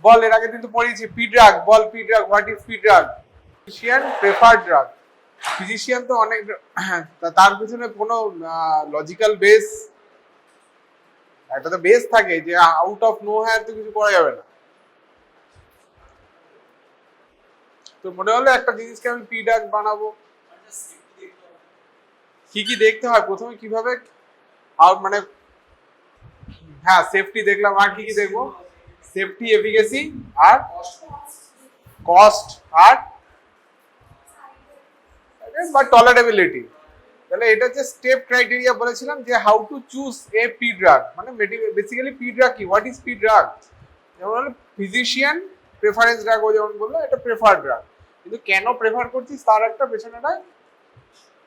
বল এর আগে কিন্তু পড়িয়েছি পি ড্রাগ, বল P drug, what is P drug? Physician preferred drug. Physician তো অনেক, তার পিছনে কোনো লজিক্যাল বেস, একটা তো বেস থাকে যে আউট অফ নো হ্যার তো কিছু করা যাবে না। তো মনে হলো একটা জিনিসকে আমি পি ড্রাগ বানাবো, কি কি দেখতে হয় প্রথমে, কিভাবে মানে হ্যাঁ সেফটি দেখলাম, আর কি কি দেখবো? সেফটি, এফিকেসি, আর কস্ট, আর বা টলারেবিলিটি। তাহলে এটা হচ্ছে স্টেপ ক্রাইটেরিয়া বলেছিলাম যে how to choose a P drug, মানে বেসিক্যালি পি ড্রাগ কি, হোয়াট ইজ পি ড্রাগ? যেমন ফিজিশিয়ান প্রেফারেন্স ড্রাগ, ও যেমন বললো এটা প্রেফার ড্রাগ, কিন্তু কেন প্রেফার করছিস তার একটা পেছনে একটা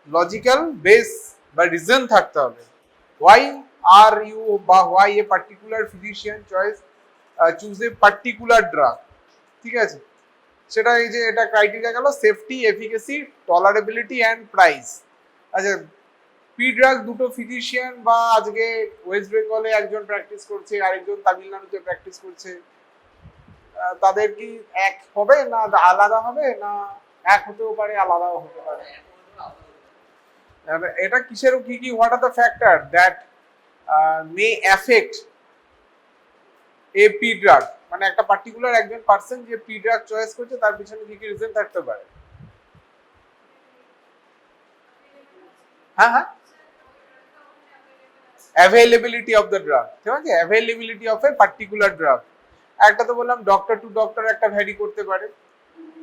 লজিক্যাল বেস বা রিজন থাকতে হবে। হোয়াই আর ইউ বা why a particular physician choice choose a particular drug, ঠিক আছে? সেটা এই যে এটা ক্রাইটেরিয়া গেল, safety, efficacy, tolerability and price. আচ্ছা, পি ড্রাগ দুটো ফিজিশিয়ান বা আজকে ওয়েস্ট বেঙ্গলে একজন প্র্যাকটিস করছে, আরেকজন তামিলনাড়ুতে প্র্যাকটিস করছে, তাদের কি এক হবে না আলাদা হবে, না এক হতেও পারে আলাদাও হতে পারে? এটা কিসের কি কি, what are the factor that may effect A P drug, মানে একটা পার্টিকুলার একজন পার্সন যে পি ড্রাগ চয়েস করছে তার পিছনে কি কি রিজন থাকতে পারে? হ্যাঁ হ্যাঁ, অ্যাভেলেবিলিটি অফ দ্য ড্রাগ, ঠিক আছে? Availability of a particular drug. একটা তো বললাম ডক্টর টু ডক্টর একটা ভ্যারি করতে পারে,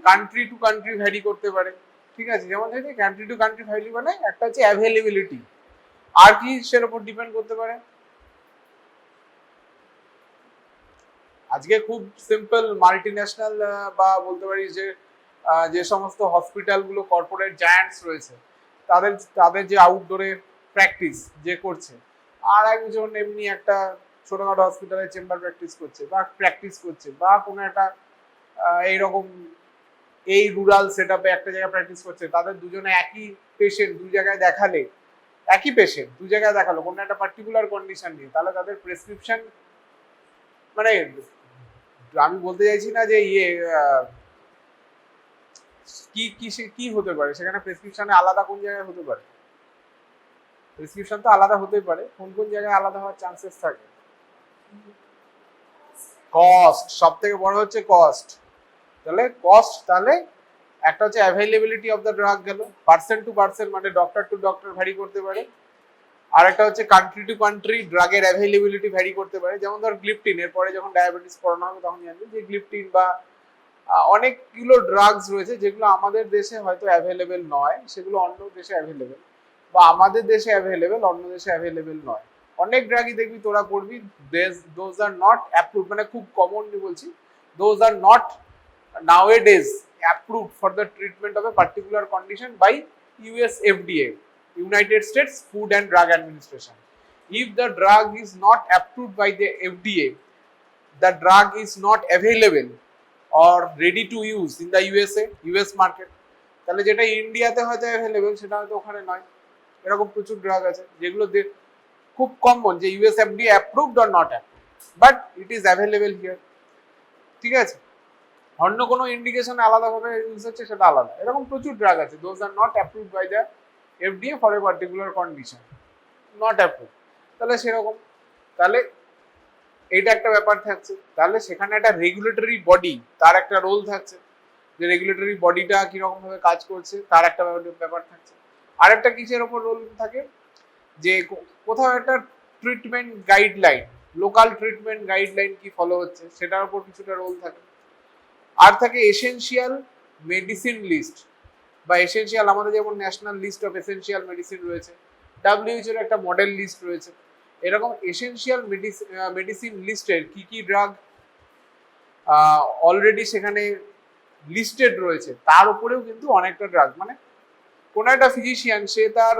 কান্ট্রি টু কান্ট্রি ভ্যারি করতে পারে, ঠিক আছে? যেমন হচ্ছে কান্ট্রি টু কান্ট্রি ভ্যারি মানে একটা হচ্ছে অ্যাভেলেবিলিটি, আর কি সের উপর ডিপেন্ড করতে পারে? আজকে খুব সিম্পল মাল্টিন্যাশনাল বা বলতে পারি যে যে সমস্ত হসপিটালগুলো কর্পোরেট জায়ান্টস রয়েছে, তাদের তাদের যে আউটডোরে প্র্যাকটিস যে করছে, আর একজন এমনি একটা ছোটখাটো হসপিটালে চেম্বার প্র্যাকটিস করছে বা কোনো একটা এইরকম এই রুরাল সেট আপে একটা জায়গায় প্র্যাকটিস করছে, তাদের দুজনে একই পেশেন্ট দু জায়গায় দেখালে, একই পেশেন্ট দু জায়গায় দেখালো কোনো একটা পার্টিকুলার কন্ডিশন নিয়ে, তাহলে তাদের প্রেসক্রিপশন, মানে আমি বলতে চাইছি না যে কি কি কি হতে পারে সেখানে, প্রেসক্রিপশনে আলাদা কোন জায়গায় হতে পারে? প্রেসক্রিপশন তো আলাদা হতেই পারে, কোন কোন জায়গায় আলাদা হওয়ার চান্সেস থাকে? কস্ট, সব থেকে বড় হচ্ছে কস্ট। তাহলে কস্ট, তাহলে একটা হচ্ছে অ্যাভেলেবিলিটি অফ দ্য ড্রাগ গেল, পার্সন টু পার্সন মানে ডক্টর টু ডক্টর ভ্যারি করতে পারে, আর একটা হচ্ছে কান্ট্রি টু কান্ট্রি ড্রাগের অ্যাভেলেবিলিটি ভ্যারি করতে পারে। যেমন ধর গ্লিপটিন, এর পরে যখন ডায়াবেটিস পড়ানো হবে তখন জানবে যে গ্লিপটিন বা অনেকগুলো ড্রাগস রয়েছে যেগুলো আমাদের দেশে হয়তো অ্যাভেলেবেল নয়, সেগুলো অন্য দেশে অ্যাভেলেবেল, বা আমাদের দেশে অ্যাভেলেবেল অন্য দেশে অ্যাভেলেবেল নয়। অনেক ড্রাগই দেখবি তোরা পড়বি দোজ আর নট অ্যাপ্রুভ, মানে খুব কমনলি বলছি, those are not nowadays approved for the treatment of a particular condition by US FDA, United States Food and Drug Administration. If the drug is not approved by the FDA, the drug is not available or ready to use in the US market. তাহলে যেটা ইন্ডিয়াতে হয়তো available সেটা হয়তো ওখানে নয়। এরকম প্রচুর ড্রাগ আছে যেগুলো খুব কমন যে US FDA approved or not approved, but it is available here, ঠিক আছে? অন্য কোনো ইন্ডিকেশন আলাদাভাবে ইউজ হচ্ছে সেটা আলাদা। এরকম প্রচুর ড্রাগ আছে, those are not approved by the FDA for a particular condition, not approve. তাহলে সেরকম, তাহলে এইটা একটা ব্যাপার থাকছে। তাহলে সেখানে একটা রেগুলেটরি বডি, তার একটা রোল থাকছে, যে রেগুলেটরি বডিটা কিরকম ভাবে কাজ করছে তার একটা ব্যাপার থাকছে। আর একটা কিসের ওপর রোল থাকে, যে কোথাও একটা treatment guideline, local treatment guideline কি ফলো হচ্ছে সেটার উপর কিছুটা রোল থাকে। আর থাকে এসেনশিয়াল মেডিসিন লিস্ট, বা এসেনশিয়াল, আমাদের যেমন national list of essential medicine রয়েছে, WHO এর একটা মডেল লিস্ট রয়েছে, এরকম এসেনশিয়াল মেডিসিন লিস্টের কি কি ড্রাগ অলরেডি সেখানে লিস্টেড রয়েছে তার উপরেও কিন্তু অনেকটা ড্রাগ, মানে কোন একটা ফিজিশিয়ান সে তার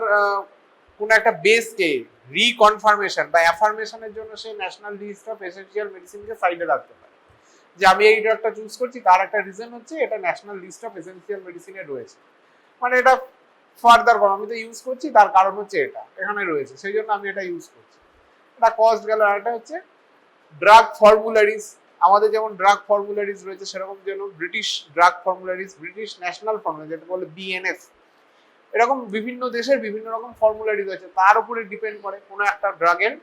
কোন একটা বেসকে রিকনফার্মেশন বা অ্যাফার্মেশনের জন্য সে ন্যাশনাল লিস্ট অফ এসেনশিয়াল মেডিসিনকে সাইডে রাখতে পারে, যে আমি এই ড্রাগটা চুজ করছি, তার একটা রিজন হচ্ছে এটা ন্যাশনাল লিস্ট অফ এসেনশিয়াল মেডিসিনে রয়েছে, মানে এটা ফার্দার করো, আমি তো ইউজ করছি তার কারণ হচ্ছে এটা এখানে রয়েছে সেই জন্য আমি এটা ইউজ করছি। এটা কস্ট গেল। আর একটা হচ্ছে ড্রাগ ফর্মুলারিজ, আমাদের যেমন ড্রাগ ফর্মুলারিজ রয়েছে সেরকম যেন British drug formularies, British national formula যেটা বলে বিএনএফ, এরকম বিভিন্ন দেশের বিভিন্ন রকম ফর্মুলারিজ আছে, তার উপরে ডিপেন্ড করে কোনো একটা ড্রাগের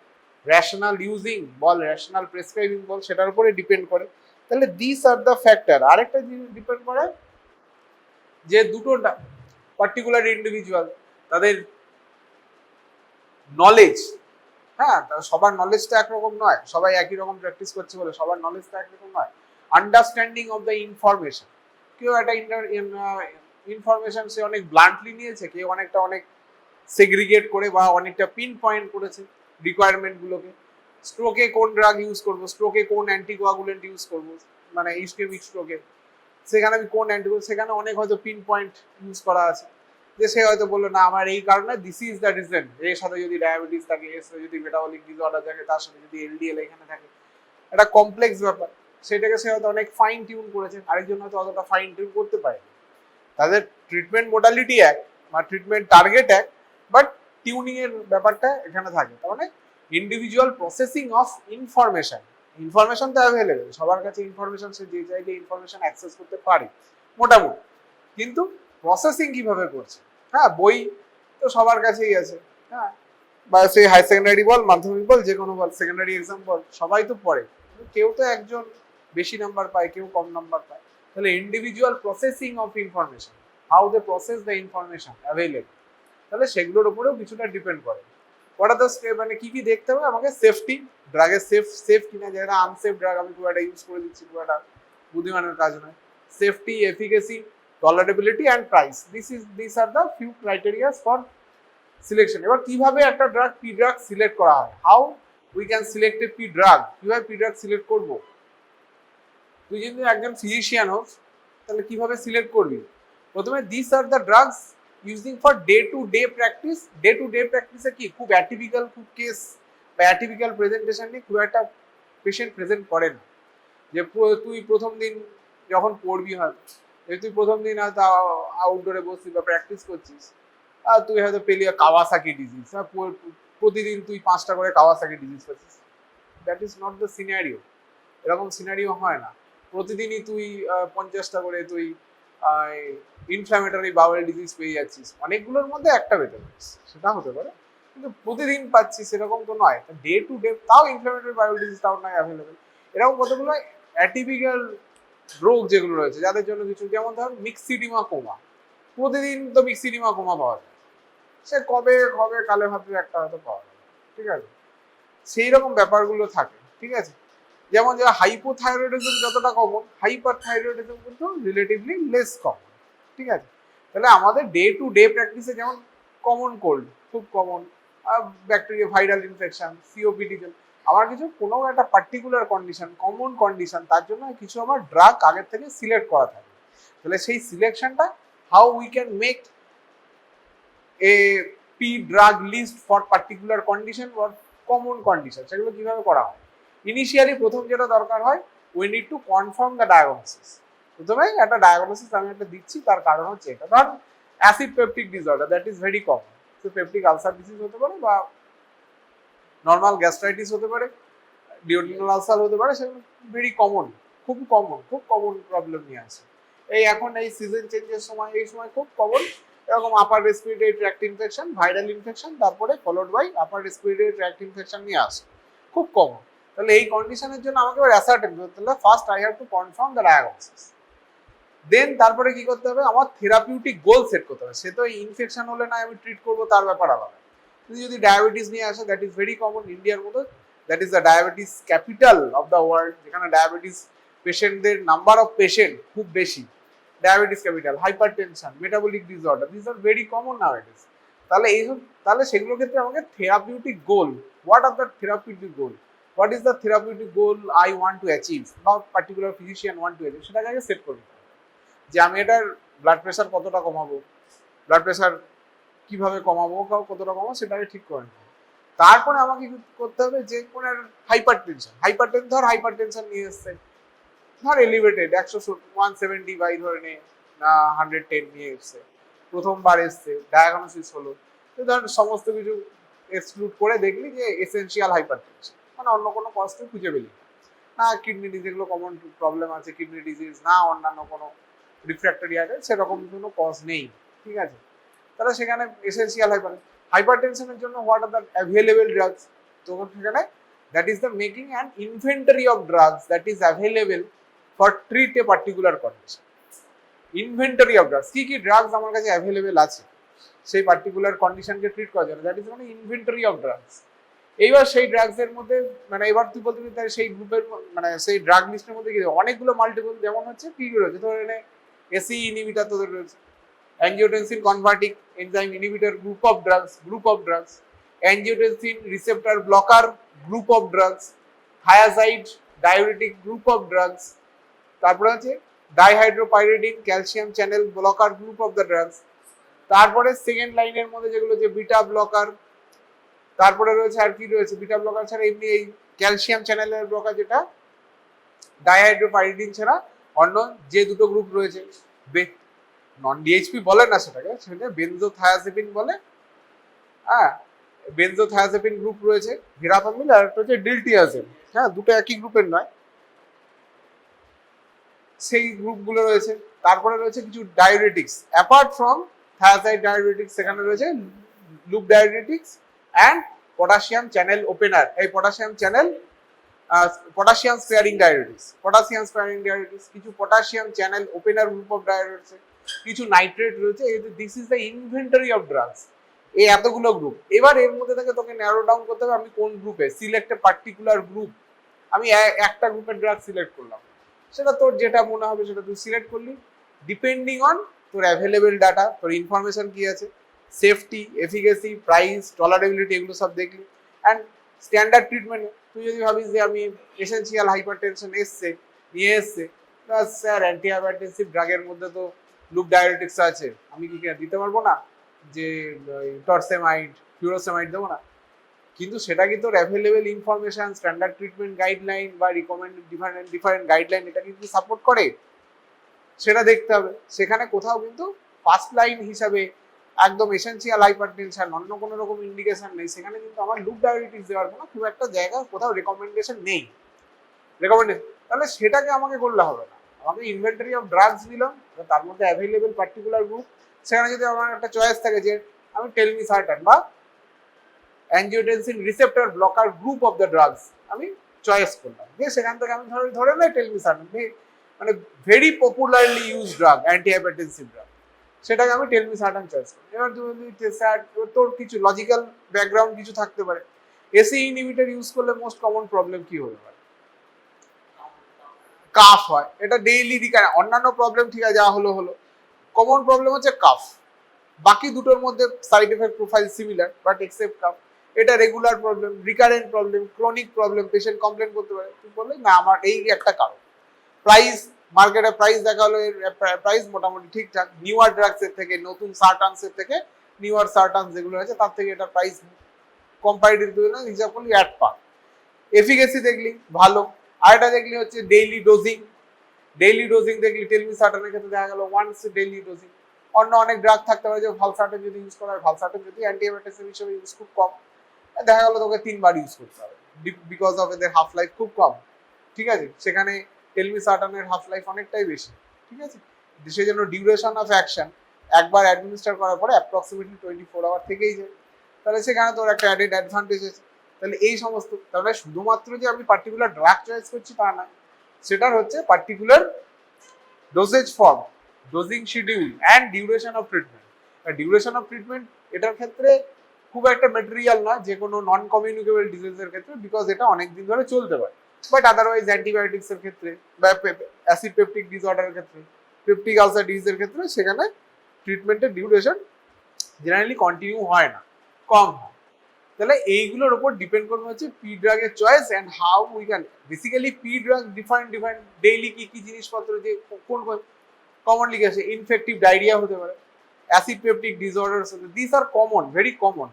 র্যাশনাল ইউজিং বল, র্যাশনাল প্রেসক্রাইবিং বল, সেটার উপরে ডিপেন্ড করে। তাহলে দিস আর দ্য ফ্যাক্টর। আরেকটা জিনিস ডিপেন্ড করে যে দুটো পার্টিকুলার ইন্ডিভিজুয়াল তাদের নলেজ, হ্যাঁ সবার নলেজটা একরকম নয়, সবাই একই রকম প্র্যাকটিস করছে বলে সবার নলেজটা একরকম নয়। আন্ডারস্ট্যান্ডিং অফ দ্য ইনফরমেশন, কেউ একটা ইনফরমেশন সে অনেক ব্লান্টলি নিয়েছে, কেউ অনেক সেগ্রিগেট করে বা অনেকটা পিন পয়েন্ট করেছে রিকোয়ারমেন্টগুলোকে। স্ট্রোকে কোন ড্রাগ ইউজ করবো, স্ট্রোকে কোন অ্যান্টিকোয়াগুলেন্ট ইউজ করবো, মানে ইসকেমিক স্ট্রোকে সেখানে আমি কোন অ্যান্টিকোয়াগুলেন্ট, সেখানে অনেক হয়তো পিন পয়েন্ট ইউজ করা আছে, যে সে হয়তো বললো না আমার এই কারণে দিস ইজ দ্য রিজন, এর সাথে যদি ডায়াবেটিস থাকে, এর সাথে যদি মেটাবলিক ডিসঅর্ডার থাকে, তার সাথে যদি এলডিএল এখানে থাকে, একটা কমপ্লেক্স ব্যাপার, সেটাকে সে হয়তো অনেক ফাইন টিউন করেছে, আরেকজন হয়তো অতটা ফাইন টিউন করতে পারে। তাদের ট্রিটমেন্ট মোডালিটি এক বা ট্রিটমেন্ট টার্গেট এক, বাট টিউনিং এর ব্যাপারটা এখানে থাকে। তার মানে individual processing of information, information তো অ্যাভেলেবেল সবার কাছে, ইনফরমেশন সে যে চাইলে ইনফরমেশন অ্যাক্সেস করতে পারে মোটামুটি, কিন্তু প্রসেসিং কিভাবে করছে, হ্যাঁ বই তো সবার কাছেই আছে, হ্যাঁ বা সেই হাই সেকেন্ডারি বল, মাধ্যমিক বল, যে কোনো বল, সেকেন্ডারি এক্সাম বল, সবাই তো পড়ে, কেউ তো একজন বেশি নাম্বার পায়, কেউ কম নাম্বার পায়। তাহলে individual processing of information, how they process the information available, তাহলে সেগুলোর উপরেও কিছুটা ডিপেন্ড করে। হোয়াট আর দ্য স্টেপ, মানে কি কি দেখতে হবে আমাকে, সেফটি, ড্রাগের সেফ কিনা, যেটা আনসেফ ড্রাগ আমি খুব একটা ইউজ করে দিচ্ছি, খুব একটা বুদ্ধিমানের কাজ নয়। Safety, efficacy, tolerability and price, this are the few criterias for selection. এবার কিভাবে একটা ড্রাগ পি ড্রাগ সিলেক্ট করা হয়, how we can select a P drug, কিভাবে পি ড্রাগ সিলেক্ট করবো। তুই যদি একজন ফিজিশিয়ান হোস তাহলে কিভাবে সিলেক্ট করবি, প্রথমে this are the drugs using for day to day practice. Day to day প্র্যাকটিসে কি খুব অ্যাটিপিক্যাল খুব কেস বা অ্যাটিপিক্যাল প্রেজেন্টেশন নিয়ে খুব একটা পেশেন্ট প্রেজেন্ট করে না। যে তুই প্রথম দিন যখন পড়বি হয়তো, তুই প্রথম দিন হয়তো আউটডোরে বসছিস বা প্র্যাকটিস করছিস, আর তুই হয়তো পেলি কাওয়াসাকি ডিজিজ, প্রতিদিন তুই 5টা করে কাওয়াসাকি ডিজিজ পাচ্ছিস, that is not the scenario, এরকম সিনারিও হয় না। প্রতিদিনই তুই 50টা করে তুই ইনফ্ল্যামেটরি বাউল ডিজিজ পেয়ে যাচ্ছিস, অনেকগুলোর মধ্যে একটা পেতে পারিস, সেটা হতে পারে, কিন্তু প্রতিদিন পাচ্ছিস সেরকম তো নয়। ডে টু ডে তাও ইনফ্ল্যামেটরি বাউল ডিজিজ তাও নয় অ্যাভেলেবেল। এরকম কতগুলো অ্যাটিপিক্যাল রোগ যেগুলো রয়েছে যাদের জন্য কিছু, যেমন ধর মিক্সিডিমা কোমা, প্রতিদিন তো মিক্সিডিমা কোমা পাওয়া যায়, সে কবে কবে কালে ভাবতে একটা হয়তো পাওয়া যাবে, ঠিক আছে, সেই রকম ব্যাপারগুলো থাকে, ঠিক আছে। যেমন যারা হাইপোথাইরয়েডিজম যতটা কমন, হাইপার থাইরয়েডিজম কিন্তু রিলেটিভলি লেস কমন, ঠিক আছে। তাহলে আমাদের ডে টু ডে প্র্যাকটিসে যেমন কমন কোল্ড খুব common, bacteria viral infection, COPD, আমার কিছু কোনো একটা পার্টিকুলার কন্ডিশন, কমন কন্ডিশন, তার জন্য কিছু আমার ড্রাগ আগের থেকে সিলেক্ট করা থাকে। তাহলে সেই সিলেকশনটা, how we can make a P drug list for particular condition or common condition, সেগুলো কিভাবে করা হয়। ইনিশিয়ালি প্রথম যেটা দরকার হয়, we need to confirm the diagnosis. প্রথমে একটা ডায়াগনোসিস আমি একটা দিচ্ছি, তার কারণ হচ্ছে এটা, ধর acid peptic disorder, that is very common, so peptic ulcer disease হতে পারে বা নর্মাল গ্যাস্ট্রাইটিস হতে পারে, ডিওডিনাল আলসার হতে পারে, সেগুলো ভেরি কমন, খুব কমন প্রবলেম নিয়ে আসে। এই এখন এই সিজন চেঞ্জের সময়, এই সময় খুব কমন এরকম upper respiratory tract infection, viral infection, তারপরে followed by upper respiratory tract infection নিয়ে আসে, খুব কমন। তাহলে এই কন্ডিশনের জন্য আমাকে এবার অ্যাসার্টেন করতে হবে, first I have to confirm the diagnosis, then তারপরে কি করতে হবে, আমার থেরাপিউটিক গোল সেট করতে হবে। সে তো ইনফেকশন হলে না আমি ট্রিট করবো তার ব্যাপার আলাদা, তুমি যদি ডায়াবেটিস নিয়ে আসে, দ্যাট ইজ ভেরি কমন ইন্ডিয়ার মধ্যে, that is the diabetes capital of the world, যেখানে ডায়াবেটিস পেশেন্টদের নাম্বার অফ পেশেন্ট খুব বেশি, diabetes capital, hypertension, metabolic disorder, this are very common nowadays. তাহলে এইসব, তাহলে সেগুলোর ক্ষেত্রে আমাকে therapeutic goal, what are the therapeutic goal, what is the therapeutic goal I want to achieve বা particular physician want to achieve, সেটাকে আগে set করতে হবে। যে আমি এটার ব্লাড প্রেশার কতটা কমাবো, ব্লাড প্রেশার কিভাবে কমাবো, কতটা কমাবো, সেটাকে ঠিক করে নেবো। তারপরে আমাকে করতে হবে যে কোনো হাইপার টেনশন, ধর হাইপার টেনশন নিয়ে এসছে, ধর এলিভেটেড 170 বাই ধরে নে 110 নিয়ে এসছে, প্রথমবার এসছে, ডায়াগনোসিস হলো, তো ধর সমস্ত কিছু এক্সক্লুড করে দেখলি যে এসেনশিয়াল হাইপার টেনশন, মানে অন্য কোনো কষ্ট খুঁজে পেলি, না কিডনি ডিজিজ, যেগুলো কমন প্রবলেম আছে কিডনি ডিজিজ, না অন্যান্য কোনো রিফ্র্যাক্টরি আছে, সেরকম কোনো কজ নেই, ঠিক আছে। তাহলে সেখানে এসেন্সিয়াল হাইপারটেনশনের জন্য what are the available drugs, তখন সেখানে that is the making an inventory of drugs that is available for treat A particular condition. Inventory of drugs, কি কি ড্রাগস আমার কাছে অ্যাভেলেবেল আছে সেই পার্টিকুলার কন্ডিশনকে ট্রিট করার জন্য, দ্যাট ইজ মানে ইনভেন্টরি অফ ড্রাগস। এইবার সেই ড্রাগস এর মধ্যে মানে এবার তুই বলতে পারি সেই গ্রুপের মানে সেই ড্রাগ লিস্টের মধ্যে কি অনেকগুলো মাল্টিপল, যেমন হচ্ছে কি রয়েছে ধর এখানে এসি ইনহিবিটর তোদের রয়েছে, angiotensin converting enzyme inhibitor group of drugs, angiotensin receptor blocker group of drugs, thiazide diuretic group of drugs, তারপরে আছে dihydropyridine calcium channel blocker group of the drugs, তারপরে সেকেন্ড লাইনের মধ্যে যেগুলো যে বিটা ব্লকার, তারপরে রয়েছে আর কি রয়েছে বিটা ব্লকার ছাড়া এমনি এই ক্যালসিয়াম চ্যানেলের ব্লকার যেটা ডাইহাইড্রোপাইরিডিন ছাড়া অন্য যে দুটো গ্রুপ রয়েছে, নন ডিএইচপি বলে না সেটাকে, সেটা বেনজোথায়াজেপিন বলে, হ্যাঁ বেনজোথায়াজেপিন গ্রুপ রয়েছে, ভিরাপামিল আর একটা হচ্ছে ডিলটিয়াজেন, হ্যাঁ দুটো একই গ্রুপের নয়, সেই গ্রুপগুলো রয়েছে। তারপরে রয়েছে কিছু diuretics apart from thiazide diuretics, সেখানে রয়েছে loop diuretics and potassium channel opener, এই পটাশিয়াম স্পেয়ারিং ডায়োরেটিক্স, কিছু potassium channel opener group of diuretics, কিছু নাইট্রেট রয়েছে। This is the inventory of drugs, এই এতগুলো গ্রুপ। এবার এর মধ্যে থেকে তোকে ন্যারো ডাউন করতে হবে আমি কোন গ্রুপে, সিলেক্ট এ পার্টিকুলার গ্রুপ। আমি একটা গ্রুপের ড্রাগ সিলেক্ট করলাম, সেটা তোর যেটা মনে হবে সেটা তুই সিলেক্ট করলি, ডিপেন্ডিং অন তোর অ্যাভেলেবেল ডাটা, তোর ইনফরমেশন কি আছে, সেফটি, এফিকেসি, প্রাইস, টলারেবিলিটি, এগুলো সব দেখলি। অ্যান্ড স্ট্যান্ডার্ড ট্রিটমেন্ট, তুই যদি ভাবিস যে আমি এসেন্সিয়াল হাইপারটেনশন নিয়ে এসছে, স্যার অ্যান্টি হাইপারটেনসিভ ড্রাগের মধ্যে তো লুপ ডায়োরেটিক্স আছে, আমি কি দিতে পারবো না যে টরসেমাইড ফিউরোসেমাইড দেবো না? কিন্তু সেটা কি তোর available information, standard treatment guideline বা রিকমেন্ডেড ডিফারেন্ট গাইডলাইন এটা কিন্তু সাপোর্ট করে? সেটা দেখতে হবে। সেখানে কোথাও কিন্তু ফার্স্ট লাইন হিসাবে একদম এসেন্সিয়াল হাইপারটেনশন, অন্য কোনো রকম ইন্ডিকেশন নেই, সেখানে কিন্তু আমার লুপ ডায়াবেটিস দেওয়ার কোনো খুব একটা জায়গা কোথাও রেকমেন্ডেশন নেই। তাহলে সেটাকে আমাকে করলে হবে না, আমাকে ইনভেন্টরি অফ ড্রাগস দিলাম, তার মধ্যে অ্যাভেলেবেল পার্টিকুলার গ্রুপ, সেখানে যদি আমার একটা চয়েস থাকে যে আমি টেলমিসার্টান বা angiotensin receptor blocker group of the drugs আমি চয়েস করলাম, দিয়ে সেখান থেকে আমি ধরে নেই টেলমিসার্টান মানে very popularly use drug, anti hypertensive drug, সেটাকে আমি টেলমিসার্টান চয়েস করি। এবার তুমি তোর কিছু লজিক্যাল ব্যাকগ্রাউন্ড কিছু থাকতে পারে, এসি ইনহিবিটর ইউজ করলে মোস্ট কমন প্রবলেম কি হতে পারে? কাফ হয়, এটা ডেইলি অন্যান্য প্রবলেম ঠিক আছে যা হলো, কমন প্রবলেম হচ্ছে কাফ। বাকি দুটোর মধ্যে side effect profile similar, but except cough, এটা regular problem, recurrent problem, chronic problem, patient complain করতে পারে, তুই বললে না আমার এই একটা কারণ। প্রাইস, মার্কেটে প্রাইস দেখা হলো, এর প্রাইস মোটামুটি ঠিকঠাক, নিউয়ার ড্রাগস এর থেকে, নতুন সার্টানস এর থেকে, নিউয়ার সার্টানস যেগুলো আছে তার থেকে এটা প্রাইস কম্পারেটিভ হিসাব করলি অ্যাট পার। এফিকেসি দেখলি ভালো, আর এটা দেখলি হচ্ছে ডেইলি ডোজিং দেখলি টেলমিসার্টানের ক্ষেত্রে দেখা গেল ওয়ান্স ডেইলি ডোজিং। অন্য অনেক ড্রাগ থাকতে পারে যে ভালসার্টান যদি ইউজ করা হয়, ভালসার্টান যদি অ্যান্টিবায়োটিক হিসেবে ইউজ খুব কম, দেখা গেল তোকে 3 বার ইউজ করতে হবে বিকজ অফ এদের হাফ লাইফ খুব কম, ঠিক আছে। সেখানে টেলমিসার্টানের হাফ লাইফ অনেকটাই বেশি, ঠিক আছে। সেই জন্য ডিউরেশন অফ অ্যাকশন একবার অ্যাডমিনিস্টার করার পরে অ্যাপ্রক্সিমেটলি 24 আওয়ার থেকেই যায়, তাহলে সেখানে তোর একটা অ্যাডেড অ্যাডভান্টেজ আছে। তাহলে এই সমস্ত, তাহলে শুধুমাত্র যে আমি পার্টিকুলার ড্রাগ চয়েস করছি তা না, সেটার হচ্ছে particular dosage form, dosing schedule and duration of treatment. Duration of treatment এটার ক্ষেত্রে খুব একটা ম্যাটেরিয়াল না যে কোনো নন কমিউনিকেবল ডিজিজের ক্ষেত্রে, বিকজ এটা অনেক দিন ধরে চলতে পারে, বাট আদারওয়াইজ অ্যান্টিবায়োটিক্স এর ক্ষেত্রে বা অ্যাসিড পেপটিক ডিসঅর্ডারের ক্ষেত্রে, পেপটিক আলসার ডিজিজের ক্ষেত্রে সেখানে ট্রিটমেন্টের ডিউরেশন জেনারেলি কন্টিনিউ হয় না, কম হয়। তাহলে এইগুলোর উপর ডিপেন্ড করবে হচ্ছে পি ড্রাগের choice and how we can basically P drug different daily কি কি জিনিসপত্র যে কোন কমনলি গেছে, ইনফেক্টিভ ডায়রিয়া হতে পারে, অ্যাসিড পেপটিক ডিসঅর্ডারস হতে, this are common, very common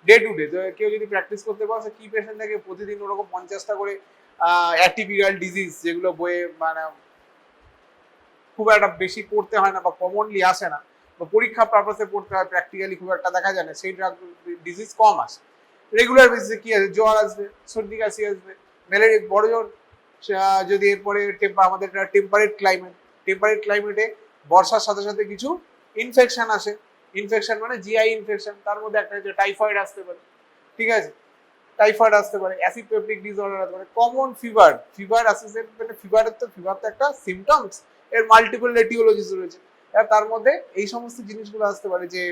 day to day. কেউ যদি প্র্যাকটিস করতে পারে কি পেশেন্ট থাকে প্রতিদিন ওরকম 50টা করে অ্যাটিপিক্যাল ডিজিজ যেগুলো বইয়ে মানে খুব একটা বেশি পড়তে হয় না বা কমনলি আসে না বা পরীক্ষা পারপাসে পড়তে হয়, প্র্যাকটিক্যালি খুব একটা দেখা যায় না, সেই ড্রাগ ডিজিজ কম আসে। রেগুলার বেসিসে কি আছে, জ্বর আসবে, সর্দি কাশি আসবে, ম্যালেরিয়া, বড় জ্বর যদি এরপরে আমাদের টেম্পারেট ক্লাইমেটে বর্ষার সাথে সাথে কিছু ইনফেকশন আসে, ইনফেকশন মানে জিআই ইনফেকশন, তার মধ্যে একটা হচ্ছে টাইফয়েড আসতে পারে, ঠিক আছে, টাইফয়েড আসতে পারে, অ্যাসিড পেপটিক ডিসঅর্ডার আসতে পারে, কমন ফিভার অ্যাসোসিয়েটেড, মানে ফিভার তো একটা সিমটমস, এর মাল্টিপল এটিওলজিস রয়েছে, তার মধ্যে এই সমস্ত জিনিসগুলো আসতে পারে, যে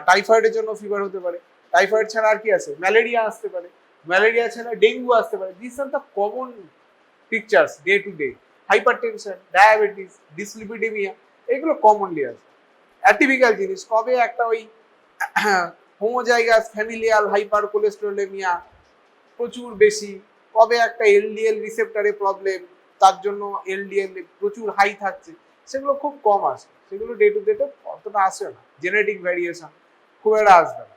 টাইফয়েডের জন্য ফিভার হতে পারে, টাইফয়েড ছাড়া আর কি আছে, ম্যালেরিয়া আসতে পারে, ম্যালেরিয়া ছাড়া ডেঙ্গু আসতে পারে, this are the common pictures day to day, hypertension, diabetes, dyslipidaemia, এগুলো কমনলি আছে। অ্যাটিপিক্যাল জিনিস কবে একটা ওই হোমোজাইগাস ফ্যামিলিয়াল হাইপার কোলেস্টেরোলেমিয়া প্রচুর বেশি, কবে একটা এলডিএল রিসেপ্টরে প্রবলেম, তার জন্য এলডিএল প্রচুর হাই থাকছে, সেগুলো খুব কম আসে, সেগুলো ডে টু ডে অতটা আসে না, জেনেটিক ভ্যারিয়েশন খুব একটা আসবে না।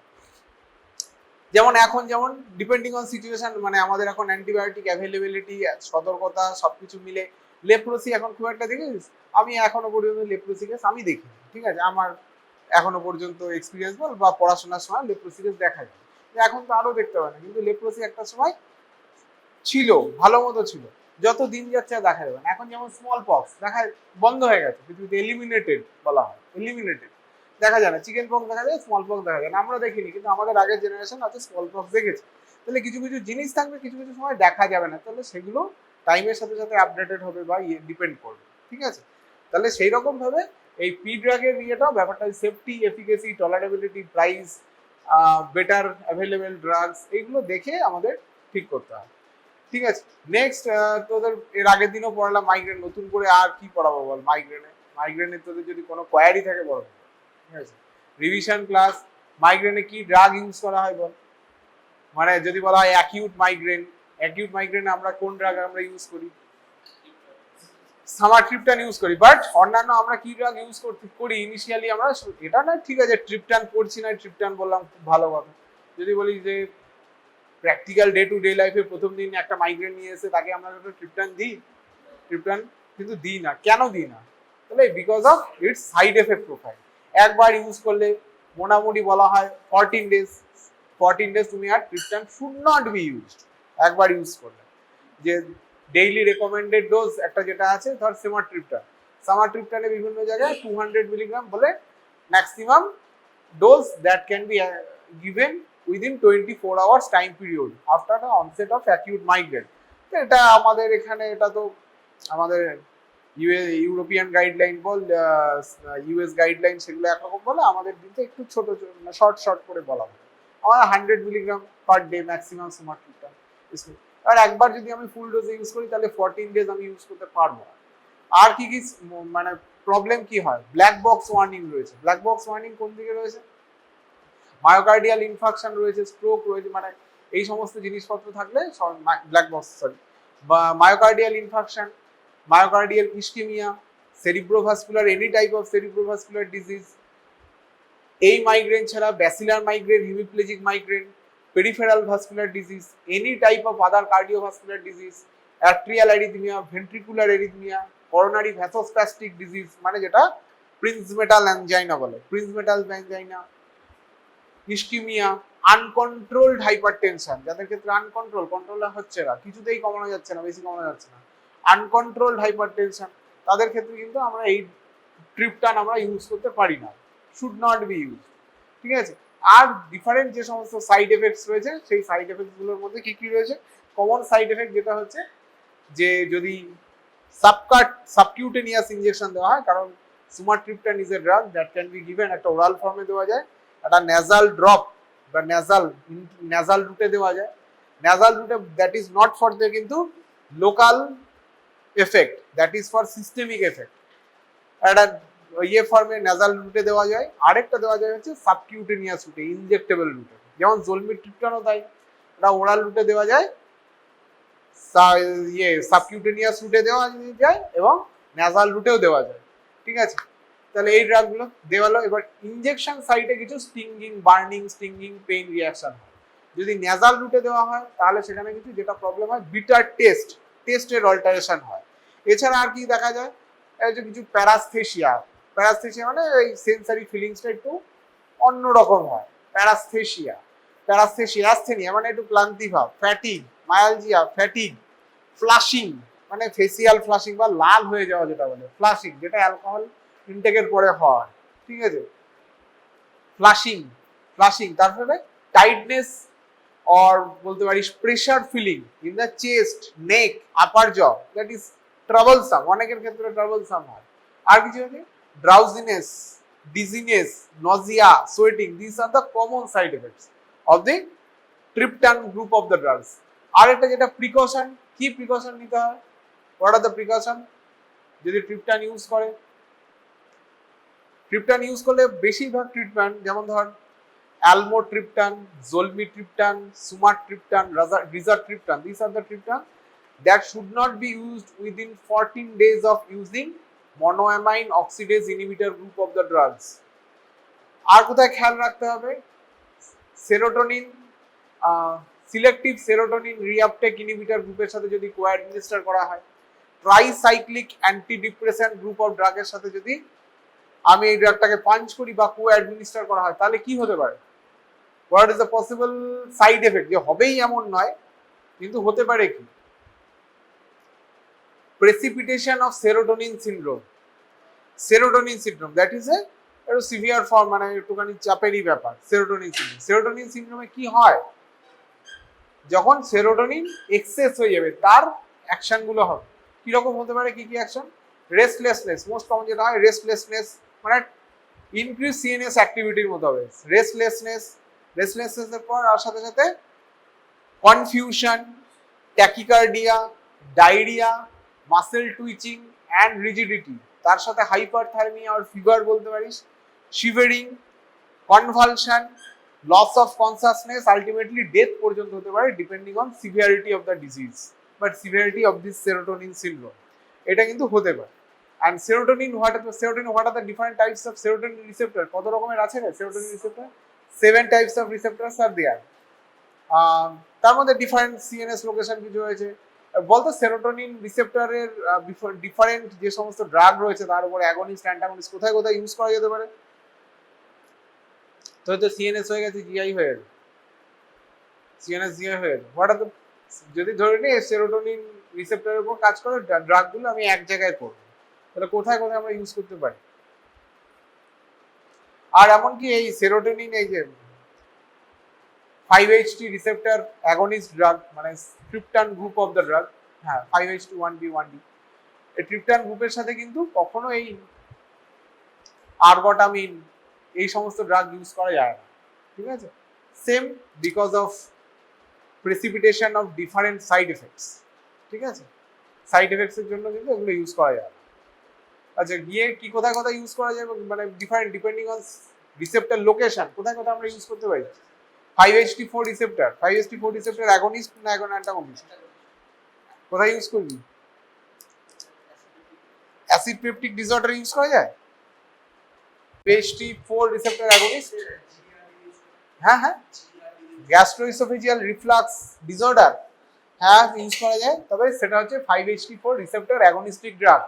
যেমন এখন যেমন ডিপেন্ডিং অন সিচুয়েশন, মানে আমাদের এখন অ্যান্টিবায়োটিক অ্যাভেলেবিলিটি, সতর্কতা সবকিছু মিলে লেপ্রোসি এখন খুব একটা দেখিস, আমি এখনো পর্যন্ত লেপ্রোসি কেস আমি দেখিনি, ঠিক আছে, আমার এখনো পর্যন্ত এক্সপিরিয়েন্স বল বা পড়াশোনার সময় লেপ্রোসি কেস দেখা যায়, এখন তো আরো দেখতে পাই না, কিন্তু লেপ্রোসি একটা সময় ছিল, ভালো মতো ছিল, যত দিন যাচ্ছে আর দেখা যাবে না। এখন যেমন স্মল পক্স দেখা বন্ধ হয়ে গেছে, পৃথিবীতে এলিমিনেটেড বলা হয়, এলিমিনেটেড, দেখা যায় না, চিকেন পক্স দেখা যায়, স্মল পক্স দেখা যায় না, আমরা দেখিনি, কিন্তু আমাদের আগের জেনারেশন আছে স্মল পক্স দেখেছে। তাহলে কিছু কিছু জিনিস থাকবে, কিছু কিছু সময় দেখা যাবে না, তাহলে সেগুলো টাইমের সাথে সাথে আপডেটেড হবে বা ডিপেন্ড করবে, ঠিক আছে। তাহলে সেই রকম ভাবে এই পি ড্রাগের ইয়েটাও ব্যাপারটা, safety, efficacy, tolerability, price, better available drugs, এইগুলো দেখে আমাদের ঠিক করতে হয়, ঠিক আছে। নেক্সট তোদের এর আগের দিনও পড়ালাম মাইগ্রেন, নতুন করে আর কি পড়াবো বল মাইগ্রেনে তোদের যদি কোনো কোয়ারি থাকে বল, ঠিক আছে, রিভিশন ক্লাস। মাইগ্রেনে কি ড্রাগ ইউজ করা হয় বল, মানে যদি বলা হয় অ্যাকিউট মাইগ্রেনে আমরা কোন ড্রাগ আমরা ইউজ করি, সামাট্রিপটান ইউজ করি, বাট অন্যান্য আমরা কি ড্রাগ ইউজ করি ইনিশিয়ালি আমরা, এটা না ঠিক আছে ট্রিপটান পড়ছি না, ট্রিপটান বললাম খুব ভালো কথা, যদি বলি যে প্র্যাকটিক্যাল ডে টু ডে লাইফে প্রথম দিন একটা মাইগ্রেন নিয়ে এসে তাকে আমরা ট্রিপটান কিন্তু দিই না, কেন দিই না, তাহলে because of its side effect profile. একবার ইউজ করলে মোটামুটি বলা হয় 14 ডেজ তুমি আর triptan should not be used, একবার ইউজ করলে, যে ডেইলি রেকমেন্ডেড ডোজ একটা যেটা আছে ধর সামাট্রিপটানে বিভিন্ন জায়গায় 200 মিলিগ্রাম বলে maximum dose that can be given within 24 hours time period after the onset of acute migraine। এটা আমাদের এখানে, এটা তো আমাদের ইউরোপিয়ান গাইডলাইন বল, ইউএস গাইডলাইন, সেগুলো একরকম বলে, আমাদের দিকে একটু ছোট শর্ট করে বলা হয়, আমার 100 মিলিগ্রাম পার ডে ম্যাক্সিমাম সামাট্রিপটান। আর একবার যদি আমি ফুল ডোজ ইউজ করি তাহলে 14 ডেজ আমি ইউজ করতে পারবো। আর কি কি মানে প্রবলেম কি হয়, ব্ল্যাক বক্স ওয়ার্নিং রয়েছে, ব্ল্যাক বক্স ওয়ার্নিং কোন দিকে রয়েছে, মায়োকার্ডিয়াল ইনফাকশন রয়েছে, স্ট্রোক রয়েছে, মানে এই সমস্ত জিনিসপত্র থাকলে ব্ল্যাক বক্স, বা myocardial infarction, myocardial ischemia, cerebrovascular, any type of cerebrovascular disease, এই মাইগ্রেন ছাড়া basilar migraine, hemiplegic migraine, peripheral vascular disease, any type of other cardiovascular disease, atrial arrhythmia, ventricular arrhythmia, coronary vasospastic disease, মানে যেটা Prinzmetal angina বলে, Prinzmetal angina, ischemia, uncontrolled hypertension, যাদের ক্ষেত্রে control হচ্ছে না, কিছুতেই কমানো যাচ্ছে না, বেশি কমানো যাচ্ছে না, আনকন্ট্রোলড হাইপারটেনশন, তাদের ক্ষেত্রে কিন্তু আমরা এই ট্রিপটান আমরা ইউজ করতে পারি না, শুড নট বি ইউজ, ঠিক আছে। আর ডিফারেন্ট যে সমস্ত সাইড এফেক্টস রয়েছে, সেই সাইড এফেক্টস গুলোর মধ্যে কি কি রয়েছে, কমন সাইড এফেক্ট যেটা হচ্ছে যে যদি সাবকিউটেনিয়াস ইনজেকশন দেওয়া হয়, কারণ sumatriptan is a drug that can be given, একটা ওরাল ফর্মে দেওয়া যায়, একটা ন্যাজাল ড্রপ বা ন্যাজাল রুটে দেওয়া যায়, ন্যাজাল রুটে that is not for the কিন্তু local effect, that is for systemic effect, একটা ইয়ে ফর্মে ন্যাজাল রুটে দেওয়া যায়, আরেকটা দেওয়া যায় হচ্ছে সাবকিউটেনিয়াস রুটে, ইনজেক্টেবল রুটে, যেমন জলমিট্রিপটানও তাই, এটা ওরাল রুটে দেওয়া যায়, সাবকিউটেনিয়াস রুটে দেওয়া যায় এবং ন্যাজাল রুটেও দেওয়া যায়, ঠিক আছে। তাহলে এই ড্রাগগুলো দেওয়ালো। এবার ইনজেকশন সাইটে কিছু বার্নিং, পেইন রিয়াকশন হয়, যদি ন্যাজাল রুটে দেওয়া হয় তাহলে সেখানে কিছু যেটা প্রবলেম হয়, বিটার টেস্টের অল্টারেশন হয়। এছাড়া আর কি দেখা যায়, এই যে কিছু প্যারাস্থেশিয়া মানে এই সেন্সারি ফিলিংসটা একটু অন্যরকম হয়, প্যারাস্থেনিয়া মানে একটু ক্লান্তি ভাব, ফ্যাটিগ, মায়ালজিয়া, ফ্লাশিং মানে ফেসিয়াল ফ্লাশিং বা লাল হয়ে যাওয়া যেটা বলে ফ্লাশিং, যেটা অ্যালকোহল ইনটেকের পরে হয়, ঠিক আছে, ফ্লাশিং ফ্লাশিং। তারপরে টাইটনেস or বলতে পারিস pressure feeling in the chest, neck, upper jaw, that is troublesome, অনেকের ক্ষেত্রে ট্রাবলসাম হয়। আর কিছু আছে drowsiness, dizziness, nausea, sweating, this are the common side effects of the triptan group of the drugs. আর একটা যেটা প্রিকশন, কি প্রিকশন নিতে হয়, হোয়াট আর দ্য প্রিকশন যদি ট্রিপটান ইউজ করে? ট্রিপটান ইউজ করলে বেশিরভাগ ট্রিটমেন্ট, যেমন ধর almotriptan, zolmitriptan, sumatriptan, rizatriptan, these are the triptan that should not be used within 14 days of using monoamine oxidase inhibitor group of the drugs. আর কোথায় খেয়াল রাখতে হবে? Serotonin, selective serotonin reuptake inhibitor গ্রুপের সাথে যদি কো-অ্যাডমিনিস্টার করা হয়, ট্রাইসাইক্লিক অ্যান্টিডিপ্রেসেন্ট গ্রুপ অফ ড্রাগের সাথে যদি আমি এই ড্রাগটাকে পাঞ্চ করি বা কো-অ্যাডমিনিস্টার করা হয়, তাহলে কি হতে পারে? What is the possible side effect? যে হবেই এমন নয়, কিন্তু হতে পারে কি? Precipitation of serotonin syndrome. Serotonin syndrome that is একটু সিভিয়ার ফর্ম, মানে একটুখানি চাপেরই ব্যাপার। সেরোটোনিন সিনড্রোম, সেরোটোনিন সিনড্রোমে কি হয়? যখন সেরোটোনিন এক্সেস হয়ে যাবে, তার অ্যাকশন গুলো হবে কিরকম হতে পারে? কি কি অ্যাকশন? রেস্টলেসনেস, মোস্ট কমন যেটা হয় রেস্টলেসনেস, মানে ইনক্রিজ সিএনএস অ্যাক্টিভিটির মতো হবে রেস্টলেসনেস। রেস্টলেসনেসের পর আর সাথে সাথে confusion, tachycardia, diarrhoea, muscle twitching and rigidity, তার সাথে হাইপারথার্মিয়া আর ফিভার বলতে পারিস, shivering, convulsion, loss of consciousness, ultimately death পর্যন্ত হতে পারে depending on severity of the disease but severity of this serotonin syndrome. এটা কিন্তু হতে পারে। And serotonin, what are the different types of serotonin receptor? কত রকমের আছে রে serotonin receptor? 7 types of receptors are there. তার মধ্যে ডিফারেন্ট সিএনএস লোকেশন কিছু হয়েছে। বলতো সেরোটোনিন রিসেপ্টরের ডিফারেন্ট যে সমস্ত ড্রাগ রয়েছে তার উপর অ্যাগনিস্ট, অ্যান্টাগনিস্ট কোথায় কোথায় ইউজ করা যেতে পারে? তো সিএনএস হয়ে গেছে, জিআই হয়ে গেছে, সিএনএস জিআই হয়ে গেছে। হোয়াট আর দ্য, যদি ধরে নিই সেরোটোনিন রিসেপ্টরের উপর কাজ করে ড্রাগগুলো আমি এক জায়গায় করবো, তাহলে কোথায় কোথায় আমরা ইউজ করতে পারি? আর এমনকি এই সেরোটোনিন, এই যে 5-HT রিসেপ্টর অ্যাগনিস্ট ড্রাগ, মানে triptan group of the drug, হ্যাঁ 5-HT 1B1D, এই ট্রিপটান গ্রুপের সাথে কিন্তু কখনো এই আরগটামিন এই সমস্ত ড্রাগ ইউজ করা যায় না, ঠিক আছে? Same because of precipitation of different side effects, ঠিক আছে? সাইড এফেক্টসের জন্য কিন্তু এগুলো ইউজ করা যায়। আচ্ছা, গিয়ে কি কোথায় কোথায় ইউজ করা যায়, মানে different depending on receptor location, কোথায় কোথায় আমরা ইউজ করতে পারি? 5-HT4 receptor, 5-HT4 receptor against না অ্যান্টাগনিস্ট? কোথায় ইউজ করবি? অ্যাসিড পেপটিক ডিসঅর্ডার ইউজ করা যায় 5-HT4 রিসেপ্টর অ্যাগনিস্ট? হ্যাঁ হ্যাঁ, গ্যাস্ট্রোইসোফেজিয়াল রিফ্লাক্স ডিসঅর্ডার, হ্যাঁ ইউজ করা যায়। তবে সেটা হচ্ছে 5-HT4 রিসেপ্টর অ্যাগনিস্টিক ড্রাগ।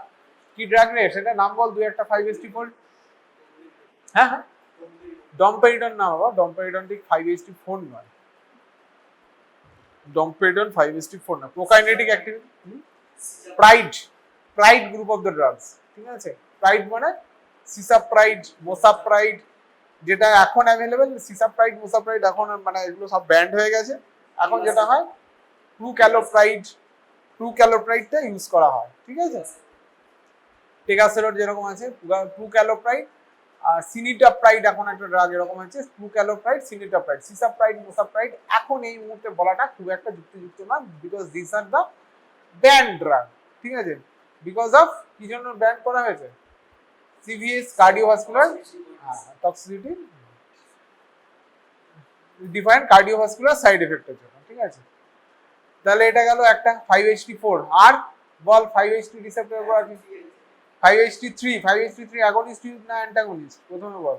কি ড্রাগ রে সেটা? নাম বল দুই একটা। 5-HT4, হ্যাঁ হ্যাঁ, ডমপেরিডন না বাবা, ডমপেরিডন ঠিক 5-HT4 নয়, ডমপেরিডন 5-HT4 না। Prokinetic activity, pride group of the drugs, ঠিক আছে? প্রাইড মানে সিসাপ্রাইড, মোসাপ্রাইড, যেটা এখন অ্যাভেলেবেল। সিসাপ্রাইড, মোসাপ্রাইড এখন মানে এগুলো সব ব্যান্ড হয়ে গেছে। এখন যেটা হয় প্রুক্যালোপ্রাইডটা ইউজ করা হয়, ঠিক আছে? টেগাসেরোড যেরকম আছে প্রুক্যালোপ্রাইড, আর সিনিটাপ্রাইড এখন একটা ড্রাগ এরকম আছে, প্রুক্যালোপ্রাইড, সিনিটাপ্রাইড, সিসাপ্রাইড, মোসাপ্রাইড এখন এই মুহূর্তে বলাটা খুব একটা যুক্তিযুক্ত না, because this are the banned drug, ঠিক আছে? বিকজ অফ কি জন্য ব্যান্ড করা হয়েছে? CVS, cardiovascular toxicity, different cardiovascular side এফেক্টের জন্য, ঠিক আছে? তাহলে এটা গেল একটা 5-HT4। আর বল 5-HT রিসেপ্টরের উপর আছে 5-HT3, 5-HT3 অ্যাগনিস্ট না অ্যান্টাগনিস্ট? প্রথমে বল।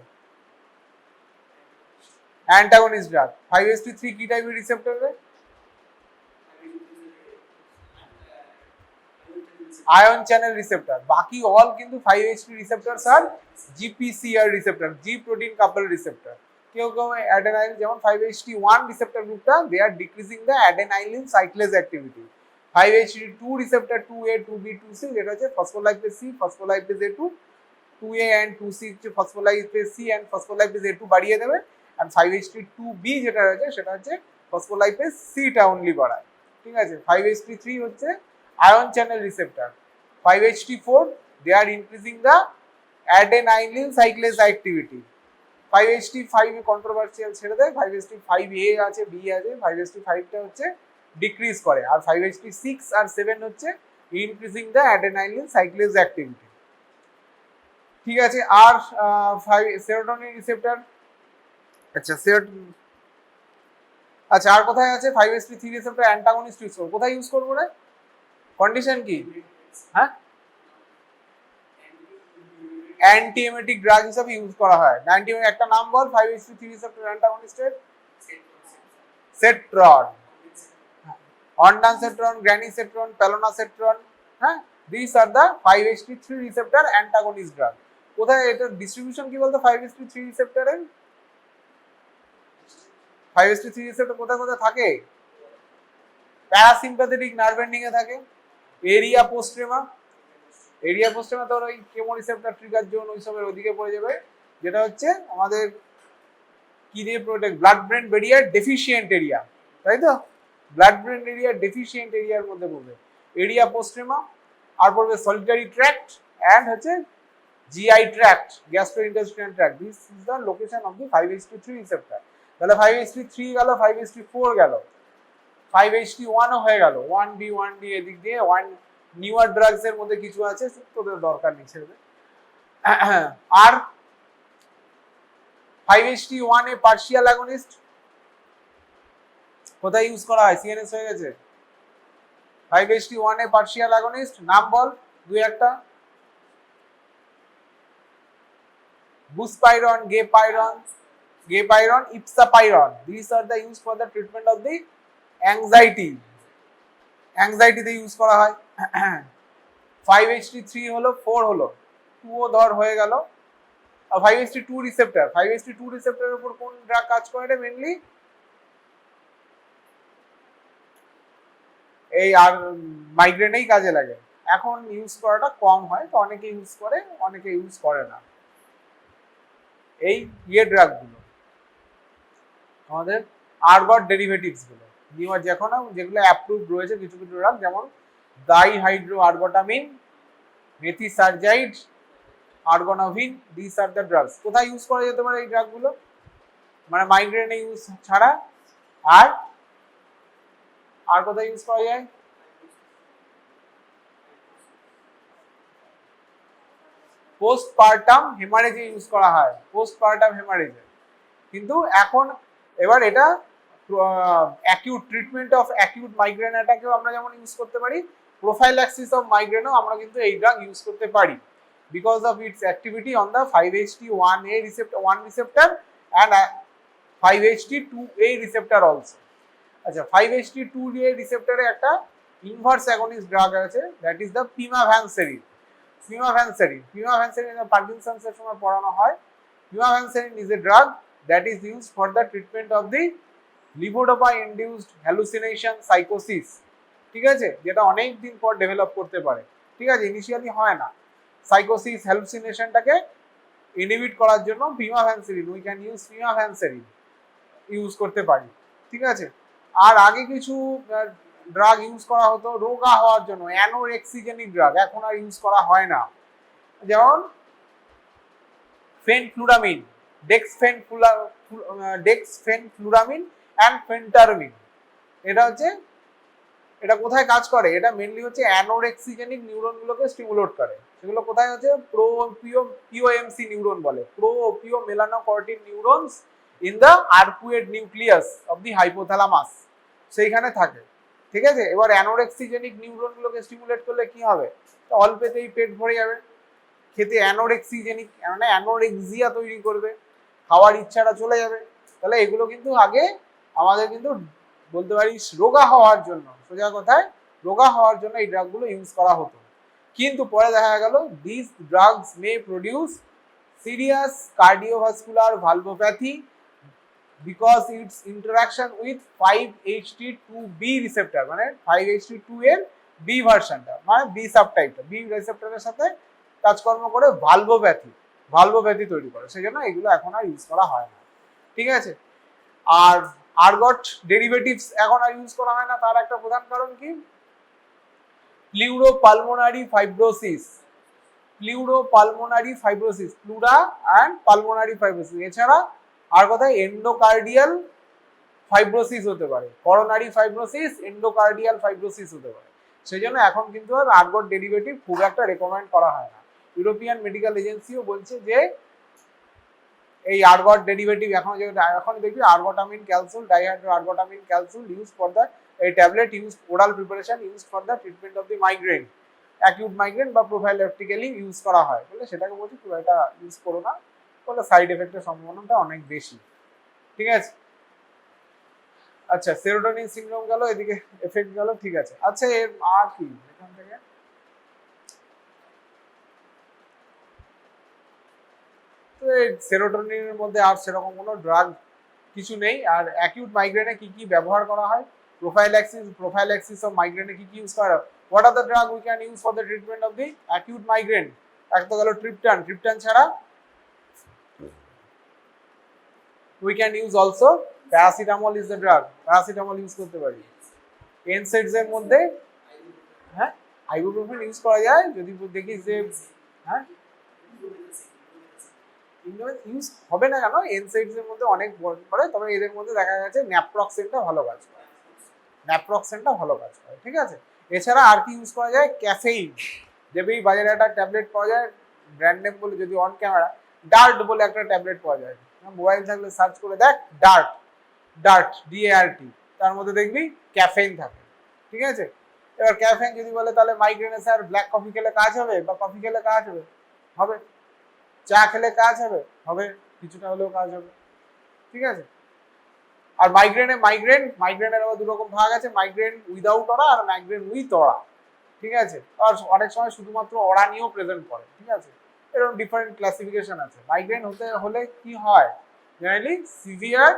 Antagonist drug. 5-HT3 কি টাইপের রিসেপ্টর রে? Ion channel receptor. বাকি অল কিন্তু 5-HT receptors are GPCR receptor, G protein couple receptor. কেউ কেউ অ্যাডেনাইল, যেমন 5-HT1 রিসেপ্টর গ্রুপটা, they are decreasing the adenylyl cyclase activity. 5-HT2 receptor 2A 2B 2C যেটা হচ্ছে phospholipase C phospholipase A2 2A and 2C হচ্ছে phospholipase C and phospholipase A2 বাড়িয়ে দেবে and 5-HT2B যেটা রয়েছে সেটা হচ্ছে ফসফোলাইপেজ C টা অনলি বাড়ায়, ঠিক আছে। 5-HT3 হচ্ছে ion channel receptor. 5-HT4 they are increasing the adenylyl cyclase activity। 5-HT5 controversial ছেড়ে দেয়, 5-HT5A আছে, B আছে, 5-HT5 টা হচ্ছে ডিক্রিজ করে, আর 5-HT6 আর 7 হচ্ছে increasing the adenylyl cyclase activity, ঠিক আছে। আর 5 সেরোটোনিন রিসেপ্টর, আচ্ছা আর কোথায় আছে 5-HT3 রিসেপ্টর অ্যান্টাগনিস্ট ইউজ করব, কোথায় ইউজ করব রে, কন্ডিশন কি, হ্যাঁ অ্যান্টিএমেটিক ড্রাগ হিসেবে ইউজ করা হয়। একটা নাম বল 5-HT3 রিসেপ্টর অ্যান্টাগনিস্টের, সেট্রন, ondansetron, granisetron, pelonasetron, হ্যাঁ these are the 5-HT3 receptor antagonist drug। কোথায় এটা ডিস্ট্রিবিউশন কি বলতো 5-HT3 রিসেপ্টরের, 5-HT3 রিসেপ্টর কোথায় কোথায় থাকে, প্যারাসিম্প্যাথেটিক নার্ভ এন্ডিং এ থাকে, এরিয়া পোস্ট্রেমা তোর ওই কেমো রিসেপ্টর ট্রিগার জোন ওই সবের ওদিকে পড়ে যাবে, যেটা হচ্ছে আমাদের কি দিয়ে protect, blood brain barrier deficient area, তাই তো, ব্লাড ব্রেন এরিয়া ডেফিশিয়েন্ট এরিয়ার মধ্যে পড়বে এরিয়া পোস্ট্রেমা, আর পড়বে সলিটারি ট্র্যাক্ট এন্ড হচ্ছে GI tract, gastrointestinal tract. This is the location of the 5-HT3 receptor. তাহলে 5-HT3 গেল, 5-HT4 গেল, 5-HT1 ও হয়ে গেল, 1B 1D এদিক দিয়ে 1 নিউয়ার ড্রাগস এর মধ্যে কিছু আছে তোদের দরকার নেই ছেড়ে। আর 5-HT1 এ পার্শিয়াল অ্যাগনিস্ট কোথায় ইউজ করা হয়, সিএনএস হয়ে গেছে। 5-HT1 এ পার্শিয়াল অ্যাগনিস্ট নাম বল দুই একটা, বুসপাইরন, গেপাইরন, ইপসাপাইরন। These are the used for the treatment of the anxiety তে ইউজ করা হয়। 5-HT3 হলো, 4 হলো, 2 ও ধর হয়ে গেল। আর 5-HT2 রিসেপ্টরের উপর কোন ড্রাগ কাজ করে রে মেইনলি, এই আর মাইগ্রেনেই কাজে লাগে। এখন ইউজ করাটা কম হয়, তো অনেকে ইউজ করে, অনেকে ইউজ করে না। এই ড্রাগ গুলো আমাদের আরগট ডেরিভেটিভস গুলো নিউয়ার যেগুলো অ্যাপ্রুভড রয়েছে কিছু কিছু ড্রাগ, যেমন ডাইহাইড্রো আরগোটামিন, মেথিসার্জাইড, আর্গোনাভিন, দিস আর দ্য ড্রাগস। কোথায় ইউজ করা যেতে পারে এই ড্রাগগুলো, মানে মাইগ্রেনে ইউজ ছাড়া, আর কোথায় ইউজ করা যায়, পোস্টপার্টাম হেমারেজে ইউজ করা হয়, পোস্টপার্টাম হেমারেজে। কিন্তু এখন এবার এটা acute treatment of acute migraine অ্যাটাকেও আমরা যেমন ইউজ করতে পারি, প্রোফাইল্যাক্সিস অফ মাইগ্রেনও আমরা কিন্তু এই ড্রাগ ইউজ করতে পারি, because of its activity on the 5-HT1A receptor and 5-HT2A receptor also। আচ্ছা 5-HT2A রিসেপ্টরে একটা ইনভার্স অ্যাগনিস্ট ড্রাগ আছে, that is the pimavanserin. Parkinson's এর সময় পড়ানো হয়। Pimavanserin is a drug that is used for the treatment of the levodopa induced hallucination সাইকোসিস, ঠিক আছে, যেটা অনেক দিন পর ডেভেলপ করতে পারে, ঠিক আছে, ইনিশিয়ালি হয় না। সাইকোসিস হ্যালুসিনেশনটাকে ইনহিবিট করার জন্য পিমাভ্যানসেরিন, উই ক্যান ইউজ পিমাভ্যানসেরিন ইউজ করতে পারি, ঠিক আছে। আর আগে কিছু ড্রাগ ইউজ করা হতো রোগা হওয়ার জন্য, অ্যানোরেক্সিজেনিক ড্রাগ, এখন আর ইউজ করা হয় না, যেমন ফেনফ্লুরামিন, ডেক্সফেনফ্লুরামিন অ্যান্ড ফেন্টারমিন। এটা কোথায় কাজ করে, এটা মেনলি হচ্ছে অ্যানোরেক্সিজেনিক নিউরনগুলোকে স্টিমুলেট করে। সেগুলো কোথায় হচ্ছে পিওএমসি নিউরন বলে, proopiomelanocortin neurons in the arcuate nucleus of the hypothalamus, সেইখানে থাকে, ঠিক আছে। এবার অ্যানোরেক্সিজেনিক নিউরনগুলোকে স্টিমুলেট করলে কি হবে, অল্পেতেই পেট ভরে যাবে, খেতে অ্যানোরেক্সিজেনিক মানে অ্যানোরেক্সিয়া তৈরি করবে, খাওয়ার ইচ্ছাটা চলে যাবে। তাহলে এগুলো কিন্তু আগে আমাদের কিন্তু বলতে পারিস রোগা হওয়ার জন্য, সোজা কথায় রোগা হওয়ার জন্য এই ড্রাগগুলো ইউজ করা হতো। কিন্তু পরে দেখা গেল this drugs may produce serious cardiovascular valvulopathy, because its interaction with 5HT2B receptor, মানে 5HT2 এর বি ভার্সনটা, মানে বি সাবটাইপটা, বি রিসেপ্টরের সাথে কাজকর্ম করে ভালভোপ্যাথি তৈরি করে, সেই জন্য এগুলো এখন আর ইউজ করা হয় না। ঠিক আছে, আর আর্গট ডেরিভেটিভস এখন আর ইউজ করা হয় না, তার একটা প্রধান কারণ কি, pleuropulmonary fibrosis, pleura and pulmonary fibrosis, এছাড়া আর কোথায় এন্ডোকার্ডিয়াল ফাইব্রোসিস হতে পারে, করোনারি ফাইব্রোসিস, এন্ডোকার্ডিয়াল ফাইব্রোসিস হতে পারে, সেই জন্য এখন কিন্তু আর আর্গট ডেরিভেটিভ খুব একটা রেকমেন্ড করা হয় না। ইউরোপিয়ান মেডিকেল এজেন্সিও বলছে যে এই আর্গট ডেরিভেটিভ এখন দেখবি আর্গোটামিন ক্যালসুল, ডাইহাইড্রো আর্গোটামিন ক্যালসুল ইউজ ফর দ্য, এই tablet use, oral preparation use for the treatment of the migraine, acute migraine বা প্রোফাইল্যাকটিক্যালি ইউজ করা হয় বলে সেটাকে বলছি খুব একটা ইউজ করো না, বলে সাইড এফেক্টের সম্ভাবনাটা অনেক বেশি। ঠিক আছে, আচ্ছা সেরোটোনিন সিনড্রোম গেল, এদিকে এফেক্ট গেল। ঠিক আছে, আচ্ছা এর আর কি এখান থেকে, তো এই সেরোটোনিনের মধ্যে আর সেরকম কোনো ড্রাগ কিছু নেই। আর অ্যাকিউট মাইগ্রেনে কি কি ব্যবহার করা হয়, প্রোফাইল্যাক্সিস অফ মাইগ্রেনে কি কি ইউজ করা হয়, what are the drug we can use for the treatment of the acute migraine, এক তো গেল ট্রিপটান ছাড়া we can use also paracetamol is the drug, paracetamol use করতে পারি। NSAIDs এর মধ্যে হ্যাঁ আইবুপ্রোফেন ইউজ করা যায়, যদি দেখি যে হ্যাঁ ইউজ হবে না কেন, NSAIDs এর মধ্যে অনেক পড়ে, তবে এদের মধ্যে দেখা গেছে ন্যাপ্রক্সেনটা ভালো কাজ করে, ঠিক আছে। এছাড়া আর কি ইউজ করা যায়, ক্যাফেইন, যেবি বাজারে একটা ট্যাবলেট পাওয়া যায়, ব্র্যান্ড নেম বলে, যদি অন ক্যামেরা, ডার্ট বলে একটা ট্যাবলেট পাওয়া যায়, মোবাইল থাকলে সার্চ করে দেখ, ডার্ট DART, তার মধ্যে দেখবি ক্যাফেইন থাকে। ঠিক আছে, এবার ক্যাফেইন যদি বলে তাহলে মাইগ্রেনে স্যার ব্ল্যাক কফি খেলে কাজ হবে বা কফি খেলে কাজ হবে, হবে, চা খেলে কাজ হবে, কিছুটা হলেও কাজ হবে। ঠিক আছে, আর মাইগ্রেনের আবার দু রকম ভাগ আছে, মাইগ্রেন উইদাউট অরা আর মাইগ্রেন উইথ অরা। ঠিক আছে, আর অনেক সময় শুধুমাত্র অরা নিয়েও প্রেজেন্ট করে। ঠিক আছে, এরকম ডিফারেন্ট ক্লাসিফিকেশন আছে। মাইগ্রেন হলে কি হয়, generally severe,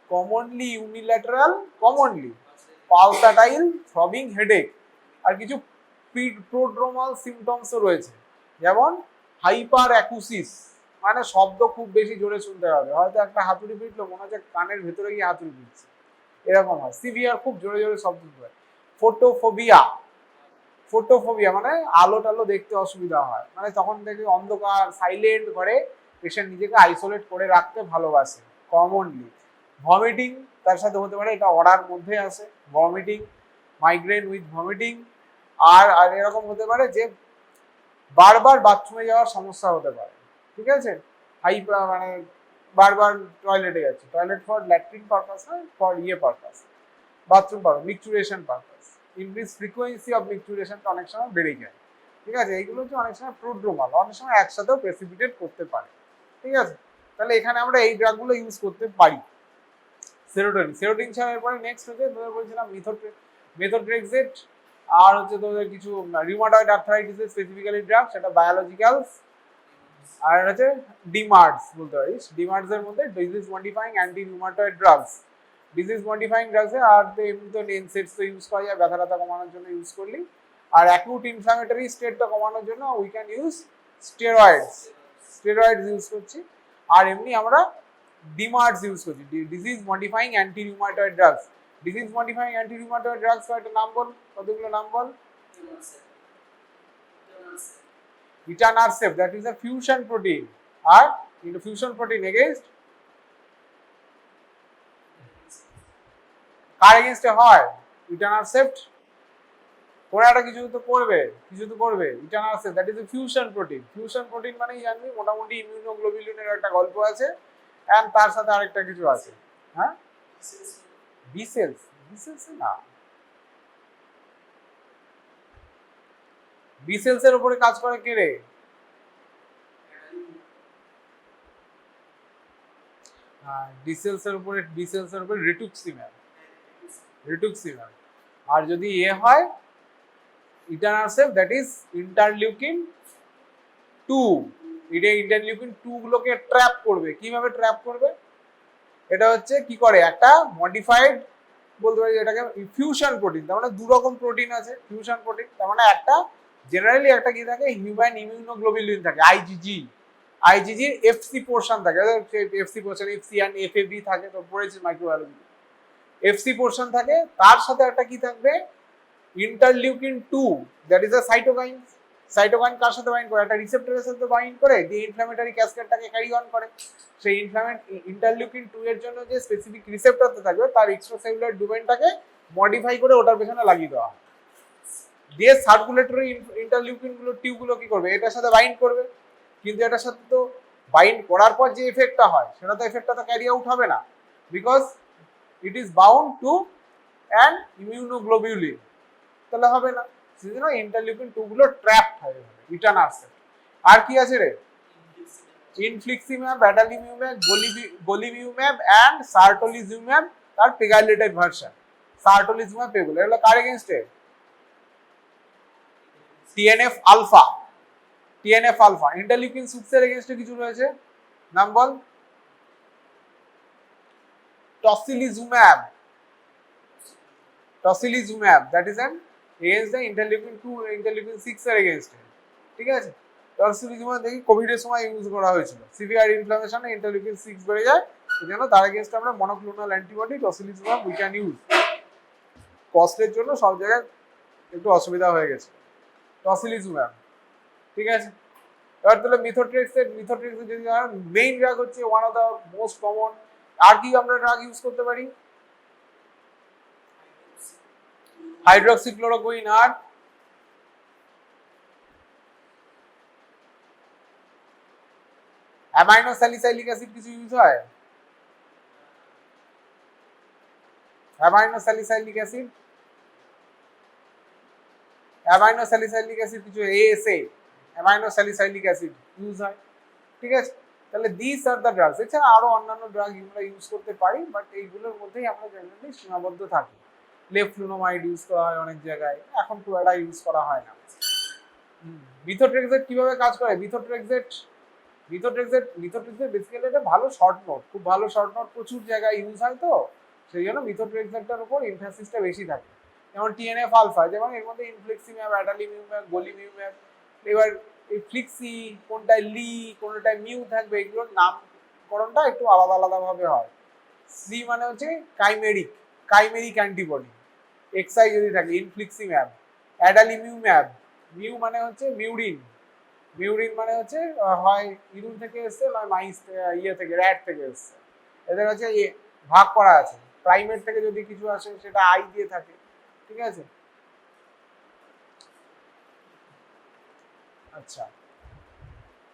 commonly unilateral, pulsatile throbbing headache, আর কিছু প্রোড্রোমাল সিমটমসও রয়েছে, যেমন হাইপার অ্যাকুসিস, মানে শব্দ খুব বেশি জোরে শুনতে হবে, হয়তো একটা হাতুড়ি পিটলো মনে হচ্ছে কানের ভেতরে গিয়ে হাতুড়ি পিটছে, এরকম হয়। সিভিয়ার, খুব জোরে জোরে শব্দ হয়। ফোটোফোবিয়া মানে আলো টালো দেখতে অসুবিধা হয়, মানে তখন দেখি অন্ধকার সাইলেন্ট করে পেশেন্ট নিজেকে আইসোলেট করে রাখতে ভালোবাসে কমনলি। ভমিটিং তার সাথে হতে পারে, এটা অর্ডার মধ্যে আসে, ভমিটিং, মাইগ্রেন উইথ ভমিটিং। আর এরকম হতে পারে যে বারবার বাথরুমে যাওয়ার সমস্যা হতে পারে। ঠিক আছে, মানে বারবার টয়লেটে যাচ্ছে, টয়লেট ফর ল্যাট্রিন পারপাস না, for purpose, bathroom purpose, micturition purpose, increase frequency of মিকচুরেশনটা অনেক সময় বেড়ে যায়। ঠিক আছে, এইগুলো হচ্ছে অনেক সময় প্রোড্রোমাল, অনেক সময় একসাথেও প্রেসিপিটেট করতে পারে। ঠিক আছে, তাহলে এখানে আমরা এই ড্রাগগুলো ইউজ করতে পারি। সেরোটোনিন ছাড়া এরপরে নেক্সট হচ্ছে তোদের বলছিলাম মেথোট্রেক্সেট, আর হচ্ছে তোদের কিছু রিউমাটয়েড আর্থ্রাইটিসের স্পেসিফিক্যালি ড্রাগ, সেটা বায়োলজিক্যালস, আর হচ্ছে ডিমার্টস বলতে পারিস। ডিমার্টস এর মধ্যে disease modifying anti rheumatoid drugs, disease modifying ড্রাগসে আর তো এমনি তো NSAIDs তো ইউজ করা যায় ব্যথা ব্যথা কমানোর জন্য ইউজ করলি, আর অ্যাকিউট ইনফ্লামেটরি স্টেটটা কমানোর জন্য we can use steroids use করছি। আর এমনি আমরা ডিমার্টস ইউজ করছি, disease modifying anti rheumatoid drugs. Disease modifying anti rheumatoid drugs কয়েকটা নাম বল, কতগুলো নাম বল। Etanercept, that is a fusion protein, R fusion protein against কার এগেইনস্টে হয়, Etanercept পরে একটা কিছু তো করবে, Etanercept, that is a fusion protein মানেই জানবি মোটামুটি ইমিউনোগ্লোবুলিনের একটা গল্প আছে, এন্ড তার সাথে আরেকটা কিছু আছে, হ্যাঁ বি সেলস না, বি সেলস এর উপরে কাজ করে কে রে, বি সেলস এর উপরে রিটুক্সিম্যাব। আর যদি হয় Etanercept, that is ইন্টারলিউকিন 2, এটা ইন্টারলিউকিন 2 গুলোকে ট্র্যাপ করবে। কিভাবে ট্র্যাপ করবে, এটা হচ্ছে কি করে, একটা মডিফাইড বলতে পারি এটাকে ফিউশন প্রোটিন, তার মানে দু রকম প্রোটিন আছে ফিউশন প্রোটিন, তার মানে একটা জেনারেলি একটা কি থাকে, হিউম্যান ইমিউনোগ্লোবুলিন থাকে আইজিজি, আইজিজির এফসি পোর্শন থাকে, Fc portion Fc and FAB থাকে, তো পড়েছি মাইক্রোবায়োলজি, এফসি পোর্শন থাকে, তার সাথে একটা কি থাকবে interleukin 2 that is a cytokine, cytokine কার সাথে বাইন্ড করে, একটা রিসেপ্টরের সাথে বাইন্ড করে যে ইনফ্ল্যামেটরি ক্যাসকেডটাকে ক্যারি অন করে, সেই ইন্টারলিউকিন 2 এর জন্য যে স্পেসিফিক রিসেপ্টরটা থাকবে তার এক্সট্রাসেলুলার ডোমেইনটাকে মডিফাই করে ওটার পেছনে লাগিয়ে দেওয়া, দিয়ে সার্কুলেটরি ইন্টারলিউকিন গুলো টিউবগুলো কি করবে, এটার সাথে বাইন্ড করবে, কিন্তু এটার সাথে তো বাইন্ড করার পর যে এফেক্টটা হয় সেটা তো এফেক্টটা তো ক্যারি আউট হবে না, because it is bound to an immunoglobulin, তাহলে হবে না, সেজন্য ইন্টারলিউকিন 2 গুলো ট্র্যাপড হয়ে যাবে ইটানার্সে। আর কি আছে রে, ইনফ্লিক্সিম্যাব, অ্যাডালিমিউম্যাব, গোলিমিউম্যাব এন্ড সার্টোলিজুম্যাব, তার পেগাইলেটেড ভার্সন সার্টোলিজুম্যাব পেগুলো, এগুলো কার এগেইনস্টে, TNF alpha, TNF alpha, interleukin 6 এর এগেইনস্টে কিছু রয়েছে, নাম বল, tocilizumab, tocilizumab that is an against the interleukin 2 interleukin 6 এর এগেইনস্টে, ঠিক আছে। টসিলিজুম্যাব দেখি কোভিড এর সময় ইউজ করা হয়েছিল, সিভিয়ার ইনফ্লামেশনে ইন্টারলিউকিন 6 বেড়ে যায়, সেজন্য তার এগেইনস্টে আমরা monoclonal antibody tocilizumab we can use, কস্টের জন্য সব জায়গায় একটু অসুবিধা হয়ে গেছে টসিলিজুম্যাব, ঠিক আছে। এবার তাহলে মিথোট্রেক্সের যদি মেইন ড্রাগ হচ্ছে one of the most common, আর কি আমরা ড্রাগ ইউজ করতে পারি, হাইড্রোক্সিক্লোরোকুইন আর অ্যামাইনো স্যালিসাইলিক অ্যাসিড কিছু ইউজ হয়, amino salicylic acid, amino salicylic acid কিছু ASA amino salicylic acid use হয়, ঠিক আছে। তাহলে দিস আর দ্য ড্রাগস, এছাড়া আরো অন্যান্য ড্রাগ আমরা ইউজ করতে পারি, বাট এইগুলোর মধ্যেই আমরা জেনারেলি সীমাবদ্ধ থাকি, লেফলুনোমাইড ইউজ করা হয় অনেক জায়গায়, এখন খুব একটা ইউজ করা হয় না। মিথোট্রেক্সেট কিভাবে কাজ করে, মিথোট্রেক্সেট বেসিক্যালি একটা ভালো শর্ট নোট, খুব ভালো শর্ট নোট, প্রচুর জায়গায় ইউজ হয়, তো সেই জন্য মিথোট্রেক্সেটটার উপর এমফাসিসটা বেশি থাকে, যেমন টিএনএফ আলফা, যেমন এর মধ্যে ইনফ্লিক্সিম্যাব, অ্যাডালিমিউম্যাব, গোলিমিউম্যাব, এবার এই ফ্লিক্সি কোনটায় লি কোনটায় মিউ থাকবে, এগুলোর নামকরণটা একটু আলাদা আলাদা ভাবে হয়, সি মানে হচ্ছে কাইমেরিক অ্যান্টিবডি, এক্সআই যদি থাকে ইনফ্লিক্সিম্যাব, অ্যাডালিমিউম্যাব, মিউ মানে হচ্ছে মিউরিন, মিউরিন মানে হচ্ছে হয় ইঁদুর থেকে এসছে নয় মাইস থেকে র্যাট থেকে এসছে, এদের হচ্ছে ভাগ করা আছে, প্রাইমেট থেকে যদি কিছু আসে সেটা আই দিয়ে থাকে, ঠিক আছে। আচ্ছা,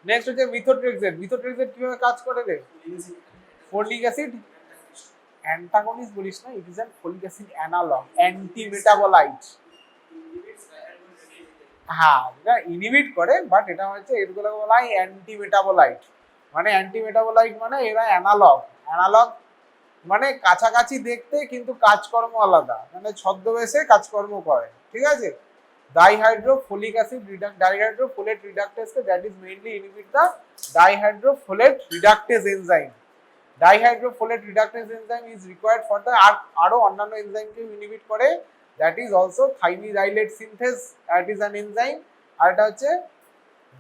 নেক্সট হচ্ছে মিথোট্রেক্সেট কিভাবে কাজ করে রে, ফোলিক অ্যাসিড অ্যান্টাগনিস্ট বলিস না, it is an folic acid analog, anti metabolite, হ্যাঁ এটা ইনহিবিট করে, বাট এটা হচ্ছে এগুলো বলা হয় অ্যান্টি মেটাবোলাইট, মানে অ্যান্টি মেটাবোলাইট মানে এরা অ্যানালগ মানে কাছাকাছি দেখতে কিন্তু কাজকর্ম আলাদা, মানে ছদ্মবেশে কাজকর্ম করে, ঠিক আছে। Dihydrofolic acid dihydrofolate reductase, that is mainly inhibit the dihydrofolate reductase enzyme, dihydrofolate reductase enzyme is required for the, আরো অন্যান্য এনজাইমকে ইনহিবিট করে, that is also thymidylate synthase, that is an enzyme, আর এটা হচ্ছে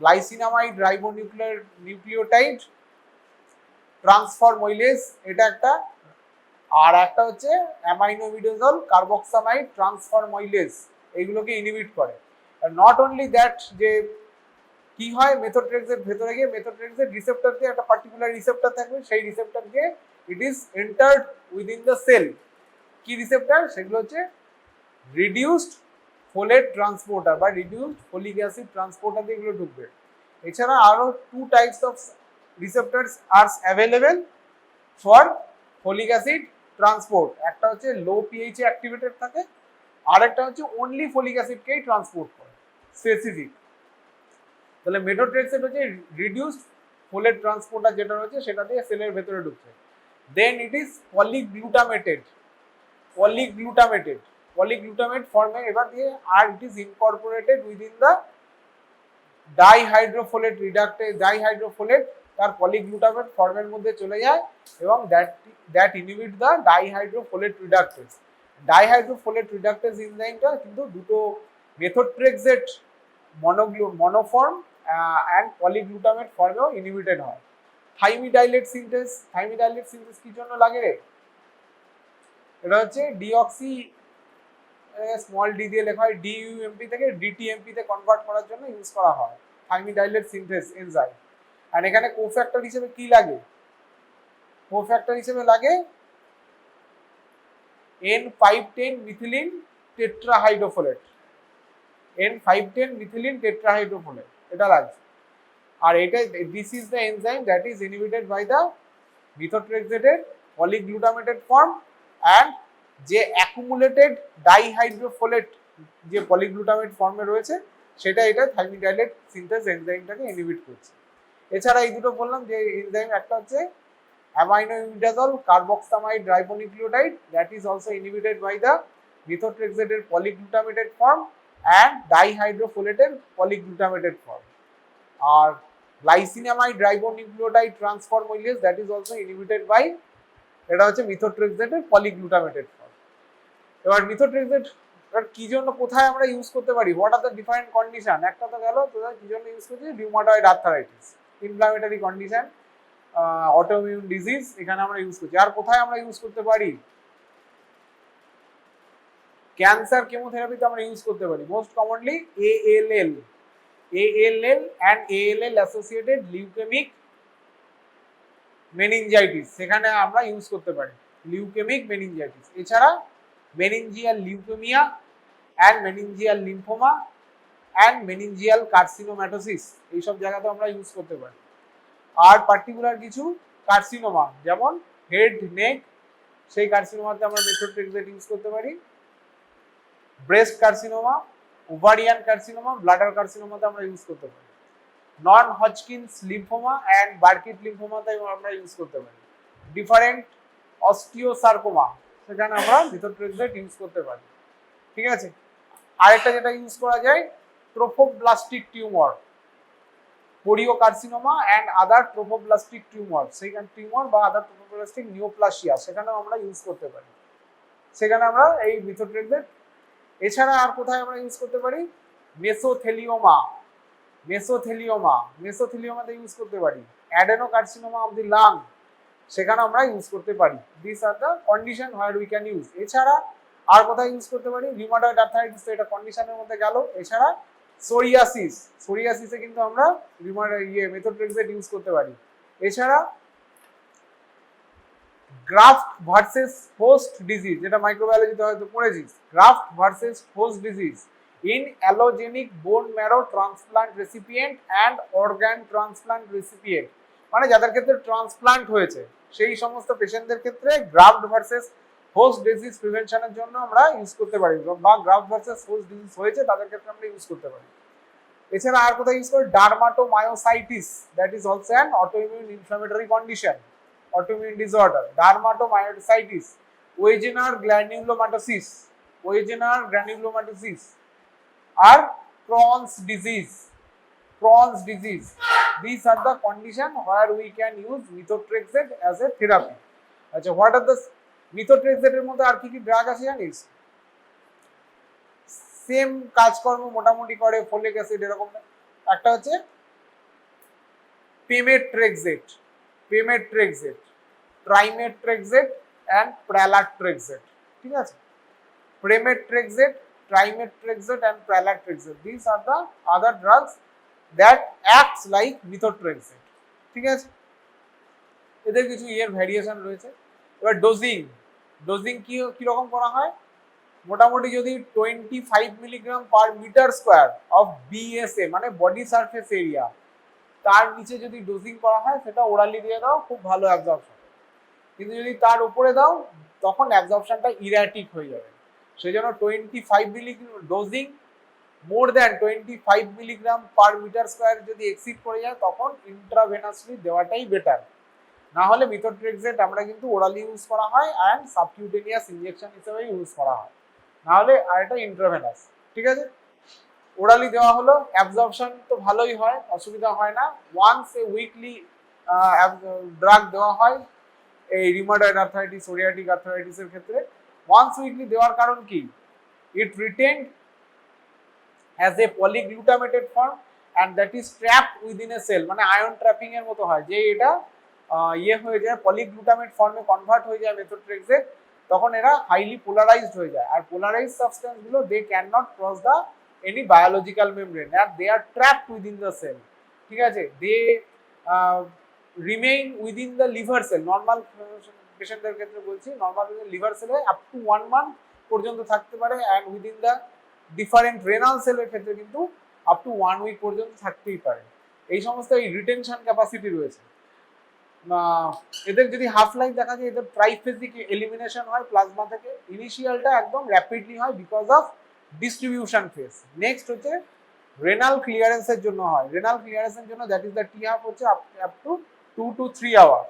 গ্লাইসিনামাইড রাইবোনিউক্লিওটাইড ট্রান্সফরমাইলেজ, এটা একটা, আর একটা হচ্ছে অ্যামাইনোমিডাজল কার্বক্সামাইড ট্রান্সফরমাইলেজ, এইগুলোকে ইনহিবিট করে। নট অনলি দ্যাট, যে কি হয় মেথোট্রেক্সের ভেতরে গিয়ে মেথোট্রেক্সের রিসেপ্টর দিয়ে একটা পার্টিকুলার রিসেপ্টর থাকবে, সেই রিসেপ্টর দিয়ে it is entered within the cell, কি রিসেপ্টর, সেগুলো হচ্ছে রিডিউসড ফোলেট ট্রান্সপোর্টার বা রিডিউসড ফোলিক অ্যাসিড ট্রান্সপোর্টার দিয়ে এগুলো ঢুকবে। এছাড়া আরো 2 types of receptors are available for folic acid transport, একটা হচ্ছে লো পিএইচ এ অ্যাক্টিভেটেড থাকে, আর একটা হচ্ছে অনলি ফোলিক অ্যাসিডকেই ট্রান্সপোর্ট করে স্পেসিফিক। তাহলে মেথোট্রেক্সেট হচ্ছে রিডিউসড ফোলেট ট্রান্সপোর্টার যেটা রয়েছে সেটা দিয়ে সেলের ভেতরে ঢুকছে। দেন ইট ইজ পলিগ্লুটামেট ফর্মে এবার দিয়ে, আর it is incorporated within the dihydrofolate, তার পলিগ্লুটামেট ফর্মের মধ্যে চলে যায় এবং that inhibit the dihydrofolate reductase. Dihydrofolate reductase এনজাইমটা কিন্তু দুটো মেথোট্রেক্সেট মনোফর্ম অ্যান্ড পলিগ্লুটামেট ফর্মেও ইনহিবিটেড হয়। থাইমিডাইলেট সিনথেস কি জন্য লাগে? এটা হচ্ছে ডিঅক্সি স্মল ডি দিয়ে লেখা হয়, ডিইউএমপি থেকে ডিটিএমপি তে কনভার্ট করার জন্য ইউজ করা হয় থাইমিডাইলেট সিনথেস এনজাইম। আর এখানে কোফ্যাক্টর হিসেবে কি লাগে? কোফ্যাক্টর হিসেবে লাগে N510 মিথিলিন টেট্রাহাইড্রোফোলেট। N510 মিথিলিন টেট্রাহাইড্রোফোলেট এটা লাগছে। আর এটা this is the enzyme that is inhibited by the methotrexated polyglutamated form and যে অ্যাকুমুলেটেড ডাইহাইড্রোফোলেট যে পলিগ্লুটামেট ফর্মে রয়েছে সেটা এটা থাইমিডাইলেট সিনথেস এনজাইমটাকে ইনহিবিট করছে। এছাড়া এই দুটো বললাম যে এনজাইম, একটা হচ্ছে aminoimidazole carboxamide ribonucleotide that is also inhibited by the methotrexated polyglutamated form and ডাইহাইড্রোফোলেটের পলিগ্লুটামেটেড ফর্ম। আর glycinamide ribonucleotide transformation that is also inhibited by, এটা হচ্ছে methotrexated পলিগ্লুটামেটেড ফর্ম। এবার methotrexate কি জন্য কোথায় আমরা ইউজ করতে পারি? What are the different condition? একটা তো গেল, তো কি জন্য ইউজ করছি? Rheumatoid arthritis, inflammatory condition, autoimmune disease, এখানে আমরা ইউজ করছি। আর কোথায় আমরা ইউজ করতে পারি? ক্যান্সার কেমোথেরাপিতে আমরা ইউজ করতে পারি most commonly ALL and ALL associated leukemic meningitis, সেখানে আমরা ইউজ করতে পারি লিউকেমিক মেনিনজাইটিস। এছাড়া meningeal leukemia and meningeal lymphoma and meningeal carcinomatosis, এইসব জায়গাতে আমরা ইউজ করতে পারি। আর পার্টিকুলার কিছু কার্সিনোমা যেমন হেড নেক, সেই কার্সিনোমাতে আমরা methotrexate ইউজ করতে পারি। Breast carcinoma, ovarian carcinoma, bladder কার্সিনোমাতে আমরা ইউজ করতে পারি। Non Hodgkin's lymphoma and Burkitt লিম্ফোমাতে আমরা ইউজ করতে পারি। ডিফারেন্ট অস্টিওসার্কোমা, সেখানে আমরা methotrexate ইউজ করতে পারি। ঠিক আছে। আরেকটা যেটা ইউজ করা যায় trophoblastic tumour, choriocarcinoma and other trophoblastic tumour, সেইখানে টিউমার বা আদার ট্রোফোব্লাস্টিক নিওপ্লাসিয়া, সেখানেও আমরা ইউজ করতে পারি। সেখানে আমরা এই methotrexate। এছাড়া আর কোথায় আমরা ইউজ করতে পারি? মেসোথেলিওমাতে ইউজ করতে পারি। অ্যাডেনোকার্সিনোমা অফ দি লাং, সেখানে আমরা ইউজ করতে পারি। This are the condition where we can use. এছাড়া আর কোথায় ইউজ করতে পারি? রিউমাটয়েড আর্থ্রাইটিস, এটা কন্ডিশনের মধ্যে গেল। এছাড়া সোরিয়াসিসে কিন্তু আমরা methotrexate ইউজ করতে পারি। এছাড়া গ্রাফট ভার্সেস হোস্ট ডিজিজ, যেটা মাইক্রোবায়োলজিতে হয়তো পড়েছিস, graft versus host disease in allogeneic bone marrow transplant recipient and organ transplant recipient, মানে যাদের ক্ষেত্রে ট্রান্সপ্লান্ট হয়েছে সেই সমস্ত পেশেন্টদের ক্ষেত্রে গ্রাফট ভার্সেস হোস্ট ডিজিজ প্রিভেনশনের জন্য আমরা ইউজ করতে পারি, বা গ্রাফট ভার্সেস হোস্ট ডিজিজ হয়েছে তাদের ক্ষেত্রে আমরা ইউজ করতে পারি। এছাড়া আর কোথায় ইউজ করি? Dermatomyositis, that is also an autoimmune inflammatory condition, autoimmune disorder, dermatomyositis, Wegener granulomatosis, or Crohn's disease. These are the conditions where we can use methotrexate as a therapy. আচ্ছা, what are the methotrexate এর মধ্যে আর কি কি drug আছে জানিস? Same কাজকর্ম মোটামুটি করে ফোলিক অ্যাসিড এরকম। একটা হচ্ছে পেমেট্রেক্সেট, ট্রাইমেট্রেক্সেট অ্যান্ড প্রালাট্রেক্সেট। ঠিক আছে, pemetrexed, trimetrexate and pralatrexate, this are the other drugs that acts like methotrexate। ঠিক আছে, এদের কিছু ভ্যারিয়েশন রয়েছে। এবার ডোজিং কিরকম করা হয়? মোটামুটি যদি 25 milligram per metre square of BSA মানে বডি সারফেস এরিয়া, তার নিচে যদি ডোজিং করা হয় সেটা ওরালি দিয়ে দাও, খুব ভালো অ্যাবজর্পশন। কিন্তু যদি তার উপরে দাও তখন অ্যাবজর্পশনটা ইরাটিক হয়ে যাবে। সেই জন্য 25 milligram dosing, more than 25 milligram per metre square যদি এক্সিড করে যায় তখন ইন্ট্রাভেনাসলি দেওয়াটাই বেটার। না হলে methotrexate আমরা কিন্তু ওরালি ইউজ করা হয় অ্যান্ড সাবকিউটেনিয়াস ইনজেকশন হিসেবে ইউজ করা হয়, না হলে আর এটা ইন্ট্রাভেনাস। ঠিক আছে, ওরালি দেওয়া হলো, অ্যাবজর্পশন তো ভালোই হয়, অসুবিধা হয় না। ওয়ান্স এ উইকলি ড্রাগ দেওয়া হয় এই রিউমাটয়েড আর্থ্রাইটিস, সোরিয়াটিক আর্থ্রাইটিসের ক্ষেত্রে। ওয়ান্স উইকলি দেওয়ার কারণ কি? ইট retained as a polyglutamate form and that is trapped within a cell, মানে আয়ন ট্র্যাপিং এর মতো হয়, যে এটা ইয়ে হয়ে যায়, পলিগ্লুটামেট ফর্মে কনভার্ট হয়ে যায় মেথোট্রেক্সেট, তখন এরা হাইলি পোলারাইজড হয়ে যায়। আর পোলারাইজড সাবস্টেন্স গুলো they can not cross the any biological membrane আর they are trapped within the cell. ঠিক আছে, they remain within the liver cell. Normal পেশেন্টদের ক্ষেত্রে বলছি, নর্মাল লিভার সেলে আপ টু 1 মান্থ পর্যন্ত থাকতে পারে, and within the different renal সেলের ক্ষেত্রে কিন্তু আপ টু 1 উইক পর্যন্ত থাকতেই পারে। এই সমস্ত এই রিটেনশন ক্যাপাসিটি রয়েছে। এদের যদি হাফ লাইফ দেখা যায়, এদের ট্রাইফেজিক এলিমিনেশন হয় প্লাজমা থেকে। ইনিশিয়ালটা একদম র্যাপিডলি হয় because of distribution phase. Next হচ্ছে রেনাল ক্লিয়ারেন্সের জন্য হয়। রেনাল ক্লিয়ারেন্সের জন্য that is the T half হচ্ছে আপ টু 2 to 3 আওয়ার।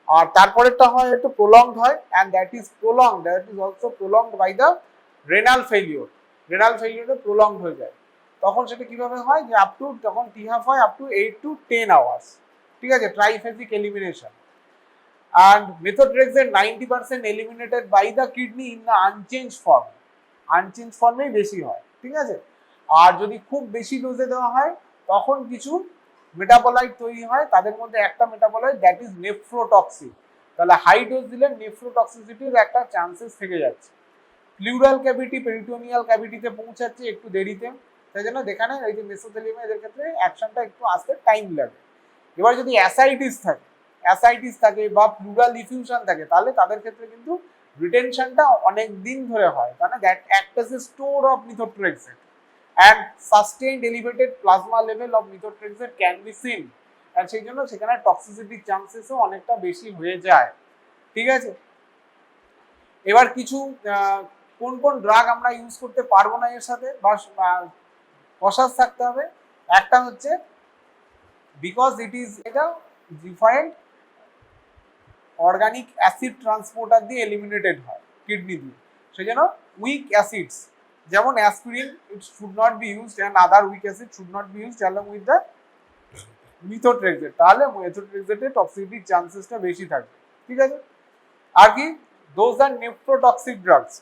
আর তারপরেরটা হয় একটু প্রলংড হয়, and that is also prolonged by the renal failure. Renal ফেলিওরে প্রলংড হয়ে যায়। তখন সেটা কিভাবে হয়, যে আপ টু, তখন টি হাফ হয় আপ টু 8 to 10 আওয়ার্স। ঠিক আছে, ট্রাইফেজিক elimination. and methotrexate 90% eliminated by the kidney in the unchanged form, unchanged ফর্মেই বেশি হয়। ঠিক আছে, আর যদি খুব বেশি ডোজে দেওয়া হয় তখন কিছু মেটাবোলাইট তৈরি হয়, তাদের মধ্যে একটা মেটাবোলাইট দ্যাট ইজ নেফ্রোটক্সিক। তাহলে হাই ডোজ দিলে নেফ্রোটক্সিসিটির একটা চান্সেস থেকে যাচ্ছে। প্লিউরাল ক্যাভিটি, পেরিটোনিয়াল ক্যাভিটিতে পৌঁছাচ্ছে একটু দেরিতে, তাই জন্য দেখানে এই যে মেসোথেলিয়ামে এদের ক্ষেত্রে অ্যাকশনটা একটু আসতে টাইম লাগে। এবার যদি অ্যাসাইটিস থাকে বা প্লুরাল ডিফিউশন থাকে, তাহলে তাদের ক্ষেত্রে কিন্তু রিটেনশনটা অনেক দিন ধরে হয়, মানে that act as a store of methotrexate and sustained elevated plasma level of methotrexate can be seen, আর সেই জন্য সেখানে টক্সিসিটির চান্সেসও অনেকটা বেশি হয়ে যায়। ঠিক আছে, এবার কিছু কোন কোন ড্রাগ আমরা ইউজ করতে পারবো না এর সাথে, বা কশাস থাকতে হবে। একটা হচ্ছে বিকজ ইট ইজ এটা ডিফারেন্ট অর্গানিক অ্যাসিড ট্রান্সপোর্টার দিয়ে এলিমিনেটেড হয় কিডনি দিয়ে, সেই জন্য উইক অ্যাসিডস যেমন aspirin it should not be used and other week acid should not be used along with the methotrexate। তাহলে methotrexate টক্সিসিটির চান্সেসটা বেশি থাকবে। ঠিক আছে, আর কি those are nephrotoxic drugs.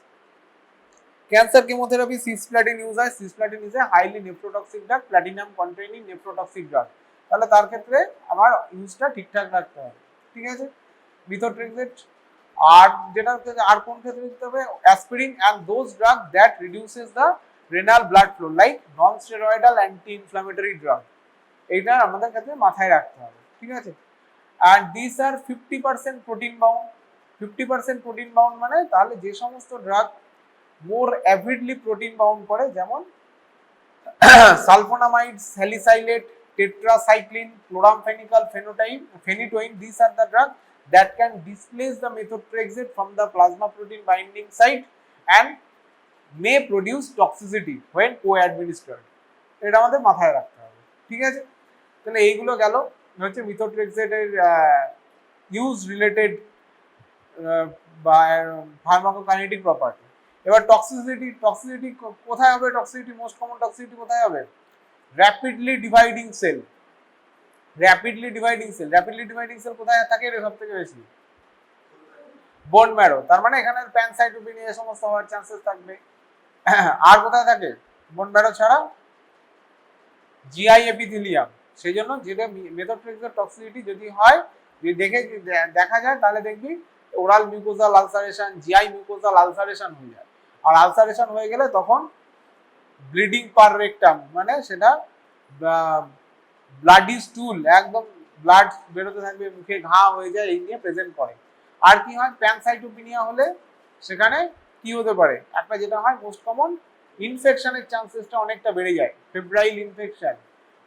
Cancer chemotherapy cisplatin use হয়। Cisplatin is a highly nephrotoxic drug, platinum containing nephrotoxic drug. তাহলে তার ক্ষেত্রে আমার ইউজটা ঠিকঠাক রাখতে হবে। ঠিক আছে, methotrexate। আর যেটা আর কোন ক্ষেত্রে দিতে হবে, aspirin and those drug that reduces the renal blood flow like non steroidal anti inflammatory drug, এইটা আমাদের ক্ষেত্রে মাথায় রাখতে হবে। ঠিক আছে, and this are 50% protein bound. 50% protein bound মানে তাহলে যে সমস্ত drug more avidly protein bound করে, যেমন sulfonamide, salicylate, tetracycline, chloramphenicol, phenytoin, these are the drugs that can displace the methotrexate from the plasma protein binding site and may produce toxicity when co-administered. এটা আমাদের মাথায় রাখতে হবে। ঠিক আছে, তাহলে এইগুলো গেল হচ্ছে মিথোট্রেক্সেটের ইউজ রিলেটেড বা ফার্মাকোকাইনেটিক প্রপার্টি। এবার টক্সিসিটি কোথায় হবে? টক্সিসিটি মোস্ট কমন টক্সিসিটি কোথায় হবে? র্যাপিডলি ডিভাইডিং সেল কোথায় থাকে সব থেকে বেশি? Bone marrow. তার মানে এখানে প্যানসাইটোপেনিয়া সমস্ত হওয়ার চান্সেস থাকবে। আর কোথায় থাকে বোন ম্যারো ছাড়া? GI epithelium. সেই জন্য যেটা মেথোট্রেক্সেট টক্সিসিটি যদি হয়, যদি দেখা যায়, তাহলে দেখবি oral mucosal ulceration, GI mucosal ulceration হয়ে যায়। আর আলসারেশন হয়ে গেলে তখন ব্লিডিং পার রেকটাম, মানে সেটা ব্লাডি স্টুল, একদম ব্লাড বেরোতে থাকবে, মুখে ঘা হয়ে যায়, এই নিয়ে প্রেজেন্ট করে। আর কি হয়, প্যানসাইটোপিনিয়া হলে সেখানে কি হতে পারে, একটা যেটা হয় মোস্ট কমন, ইনফেকশনের চান্সেসটা অনেকটা বেড়ে যায়, ফেব্রাইল ইনফেকশন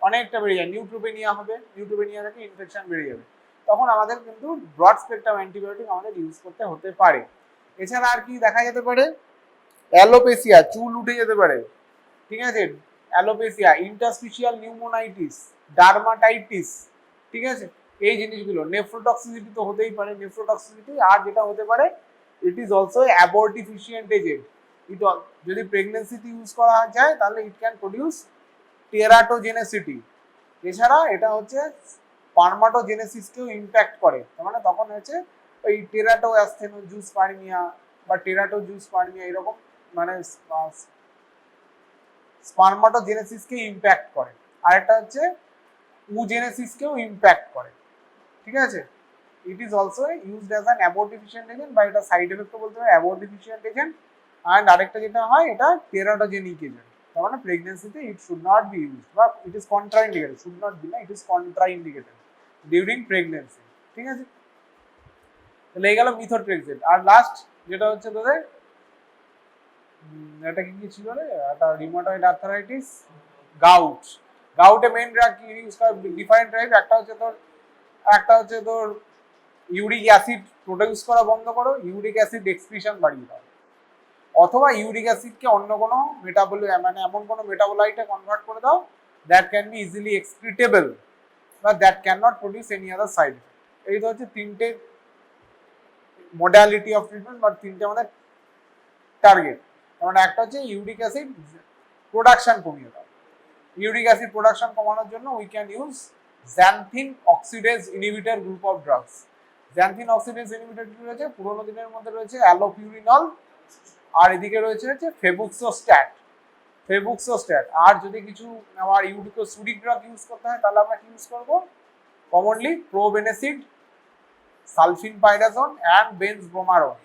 অনেকটা বেড়ে যায়। নিউট্রোপেনিয়া হবে, নিউট্রোপেনিয়া থেকে ইনফেকশন বেড়ে যাবে, তখন আমাদের কিন্তু ব্রড স্পেকট্রাম অ্যান্টিবায়োটিক আমাদের ইউজ করতে হতে পারে। এছাড়া আর কি দেখা যেতে পারে, অ্যালোপেসিয়া, চুল উঠে যেতে পারে। ঠিক আছে, অ্যালোপেসিয়া, ইন্টারস্টিশিয়াল নিউমোনাইটিস, ডার্মাটাইটিস। ঠিক আছে, এই জিনিসগুলো। নেফ্রোটক্সিসিটি তো হতেই পারে, নেফ্রোটক্সিসিটি। আর যেটা হতে পারে, ইট ইজ অলসো অ্যাবর্টিফিশিয়েন্ট এজেন্ট। যদি প্রেগনেন্সিতে ইউজ করা যায় তাহলে ইট ক্যান প্রডিউস টেরাটোজেনেসিটি। এছাড়া এটা হচ্ছে স্পারমাটোজেনেসিসকেও ইম্প্যাক্ট করে, তার মানে তখন হচ্ছে ওই টেরাটোঅ্যাসথেনোজুসপার্মিয়া বা টেরাটোজুসপার্মিয়া এরকম মানে স্পারমাটোজেনেসিসকে ইম্প্যাক্ট করে। আর একটা হচ্ছে উজেনেসিসকেও ইম্প্যাক্ট করে, ঠিক আছে। It is also used as an abortifacient agent, বা এটা সাইড এফেক্টও বলতে পারে অ্যাবর্টিফিশিয়েন্ট এজেন্ট। অ্যান্ড আরেকটা যেটা হয় এটা টেরাটোজেনিক এজেন্ট, তার মানে প্রেগনেন্সিতে it should not be used, বা it is contraindicated, should not be না, it is contraindicated during pregnancy, ঠিক আছে। তাহলে এই গেল মিথোট্রেক্সেট। আর লাস্ট যেটা হচ্ছে তোদের এটা কি ছিল রে, এটা রিউমাটয়েড আর্থ্রাইটিস, গাউট। গাউটে মেইন ড্রাগ কি ইউজ করে, ডিফারেন্ট টাইপ। একটা হচ্ছে তোর ইউরিক অ্যাসিড প্রোডিউস করা বন্ধ করো, ইউরিক অ্যাসিড এক্সক্রিশন বাড়িয়ে দাও, অথবা ইউরিক অ্যাসিডকে অন্য কোনো মানে এমন কোনো মেটাবোলাইটে কনভার্ট করে দাও দ্যাট ক্যান বি ইজিলি এক্সক্রিটেবল বা that can not produce any other side effect. এই তো হচ্ছে তিনটে মডালিটি অফ ট্রিটমেন্ট বা তিনটে আমাদের টার্গেট। মানে একটা হচ্ছে ইউরিক অ্যাসিড প্রোডাকশন কমিয়ে দাও। ইউরিক অ্যাসিড প্রোডাকশন কমানোর জন্য we can use xanthine oxidase inhibitor group of drugs. xanthine oxidase inhibitor কি রয়েছে, পুরোনো দিনের মধ্যে রয়েছে অ্যালোপিউরিনল, আর এদিকে রয়েছে হচ্ছে ফেবুক্সোস্ট্যাট। আর যদি কিছু আমার ইউরিকোসুরিক ড্রাগ ইউজ করতে হয় তাহলে আমরা কি ইউজ করবো, commonly probenecid, sulfinpyrazone and benzbromarone.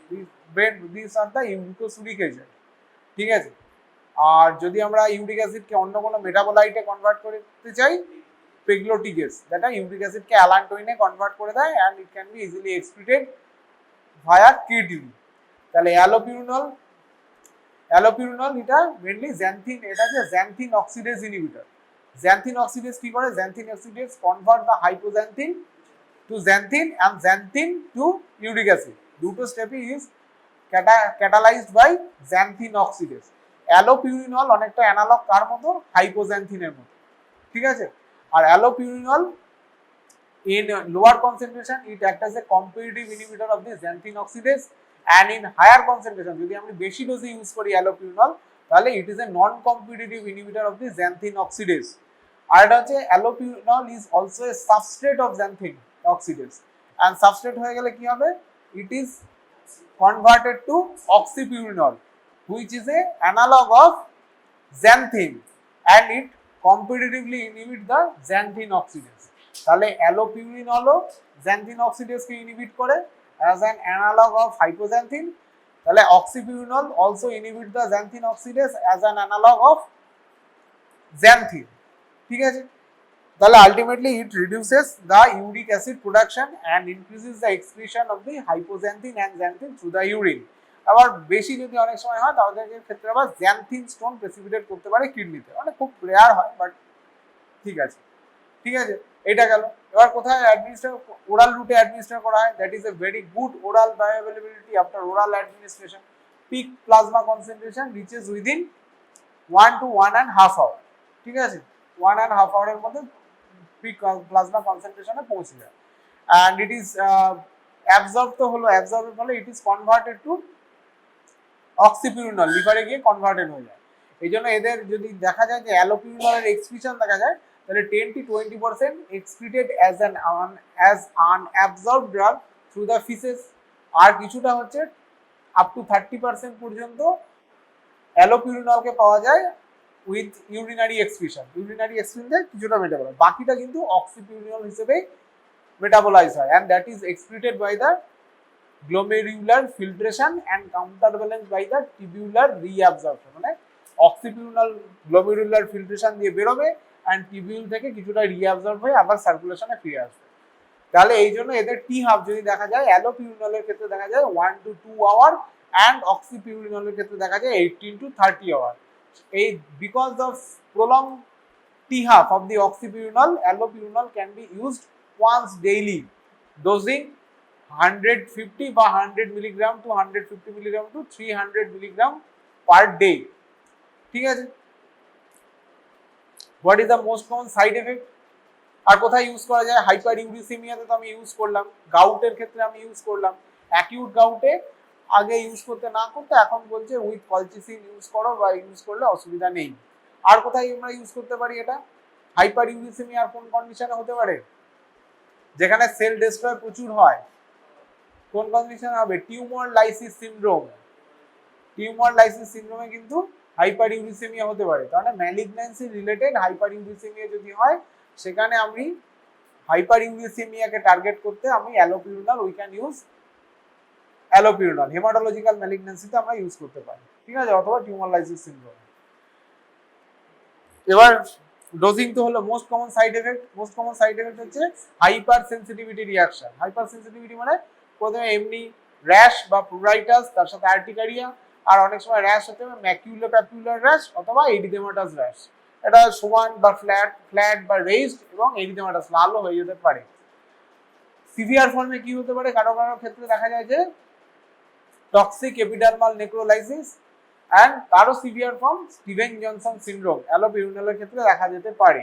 This are the uricosuric agent, ঠিক আছে। আর যদি আমরা ইউরিক অ্যাসিডকে অন্য কোনো মেটাবোলাইটে কনভার্ট করতে চাই, পেগলোটিকেস, যেটা ইউরিক অ্যাসিডকে অ্যালান্টোইনে কনভার্ট করে দেয় and it can B easily excreted via kidney. তাহলে অ্যালোপিউরিনল এটা মেনলি xanthine, এটা হচ্ছে xanthine oxidase inhibitor। xanthine oxidase কি করে, xanthine oxidase convert the hypoxanthine to xanthine and xanthine to uric acid। দুটো স্টেপই is catalyzed by xanthine oxidase। Allopurinol অনেকটা analogue কার মতো, হাইপোক্সান্থিনের মতো, ঠিক আছে। আর allopurinol in lower concentration it acts as a competitive inhibitor of the xanthine oxidase, and in higher concentration যদি আমরা বেশি ডোজে ইউজ করি অ্যালোপিউরিনল তাহলে it is a non competitive inhibitor of the xanthine oxidase। আর এটা হচ্ছে allopurinol is also a substrate of xanthine oxidase, and substrate হয়ে গেলে কি হবে, it is converted to oxypurinol which is a analog of xanthine and it competitively inhibit the xanthine oxidase। তাহলে অ্যালোপিউরিনলও xanthine oxidase-কে inhibit করে as an analog of hypoxanthine। তাহলে অক্সিপিউরিনল also inhibit the xanthine oxidase as an analog of xanthine, ঠিক আছে। তাহলে ultimately it reduces the uric acid production and increases the excretion of the hypoxanthine and xanthine through the urine। আবার বেশি যদি অনেক সময় হয় তাদের ক্ষেত্রে আবার xanthine stone precipitate করতে পারে কিডনিতে, মানে খুব রেয়ার হয় বাট ঠিক আছে, ঠিক আছে। এটা গেল। এবার কোথায় অ্যাডমিনিস্ট্রেট, ওরাল রুটে অ্যাডমিনিস্ট্রেট করা হয়, that is a very good oral bioavailability after oral administration. Peak plasma concentration reaches within 1 to 1.5 hour, ঠিক আছে। 1.5 আওয়ারের মধ্যে পিক প্লাজমা কনসেন্ট্রেশনে পৌঁছে যায়। অ্যান্ড ইট ইজ অ্যাবজর্ব তো হলো, অ্যাবজর্বের ফলে ইট ইজ কনভার্টেড টু অক্সিপিউরিনল, লিভারে গিয়ে কনভার্টেড হয়ে যায়। এই জন্য এদের যদি দেখা যায় যে অ্যালোপিউরিনলের এক্সক্রিশন দেখা যায় তাহলে 10 to 20% excreted as an unabsorbed drug through the feces, আর কিছুটা হচ্ছে আপ টু 30% পর্যন্ত অ্যালোপিউরিনলকে পাওয়া যায় উইথ ইউরিনারি এক্সক্রিশন। ইউরিনারি এক্সক্রিশনে কিছুটা মেটাবলাইজ, বাকিটা কিন্তু অক্সিপিউরিনল হিসেবে মেটাবলাইজ হয় and that is excreted by the glomerular filtration and counterbalanced by the tubular reabsorption। মানে অক্সিপিউরিনল গ্লোমেরুলার ফিল্ট্রেশন দিয়ে বেরোবে অ্যান্ড টিবিউল থেকে কিছুটা রিঅ্যাবজর্ব হয়ে আবার সার্কুলেশনে ফিরে আসবে। তাহলে এই জন্য এদের টি হাফ যদি দেখা যায়, অ্যালোপিউরিনলের ক্ষেত্রে দেখা যায় 1 to 2 আওয়ার অ্যান্ড অক্সিপিউরিনলের ক্ষেত্রে দেখা যায় 18 to 30 আওয়ার। এই because of prolong T half of the oxypurinol, allopurinol can be used once daily, dosing 150 বা 100 milligram to 150 milligram to 300 milligram per day, ঠিক আছে। What is the most common side effect? আর কোথায় use করা যায়? Hyper ইউরিসেমিয়াতে তো আমি use করলাম, গাউটের ক্ষেত্রে আমি ইউজ করলাম। অ্যাকিউট গাউটে আগে ইউজ করতে না করতে এখন বলছে উইথ কলচিসিন ইউজ করো বা ইউজ করলে অসুবিধা নেই। আর কোথায় আমরা ইউজ করতে পারি এটা? হাইপার ইউরিসেমিয়া আর কোন কন্ডিশনে হতে পারে? যেখানে সেল ডেস্ট্রয় প্রচুর হয়, কোন কন্ডিশন হবে? Tumour lysis syndrome. Tumour lysis সিনড্রোমে কিন্তু হাইপার ইউরিসেমিয়া হতে পারে। তাহলে ম্যালিগন্যান্সি রিলেটেড হাইপার ইউরিসেমিয়া যদি হয়, সেখানে আমি হাইপার ইউরিসেমিয়াকে টার্গেট করতে আমি allopurinol, we can use allopurinol. Haematological ম্যালিগন্যান্সিতে আমরা ইউজ করতে পারি, ঠিক আছে, অথবা টিউমার লাইসিস সিনড্রোম। এবার ডোজিং তো হলো। Most common side effect, most common side effect হচ্ছে hyper sensitivity reaction. Hyper sensitivity মানে প্রথমে এমনি র্যাশ বা প্লুরাইটাস, তার সাথে আর্টিকারিয়া, আর অনেক সময় র্যাশ হতে হবে ম্যাকিউলো প্যাপুলার র্যাশ অথবা এরিথেমাটাস র্যাশ। এটা সমান বা ফ্ল্যাট বা রেইজড এবং এরিথেমাটাস লালও হয়ে যেতে পারে। সিভিয়ার ফর্মে কি হতে পারে? কারো কারো ক্ষেত্রে দেখা যায় যে টক্সিক এপিডার্মাল নেক্রোলাইসিস, অ্যান্ড কারো severe form Steven Johnson syndrome অ্যালোপিউরিনালের ক্ষেত্রে দেখা যেতে পারে।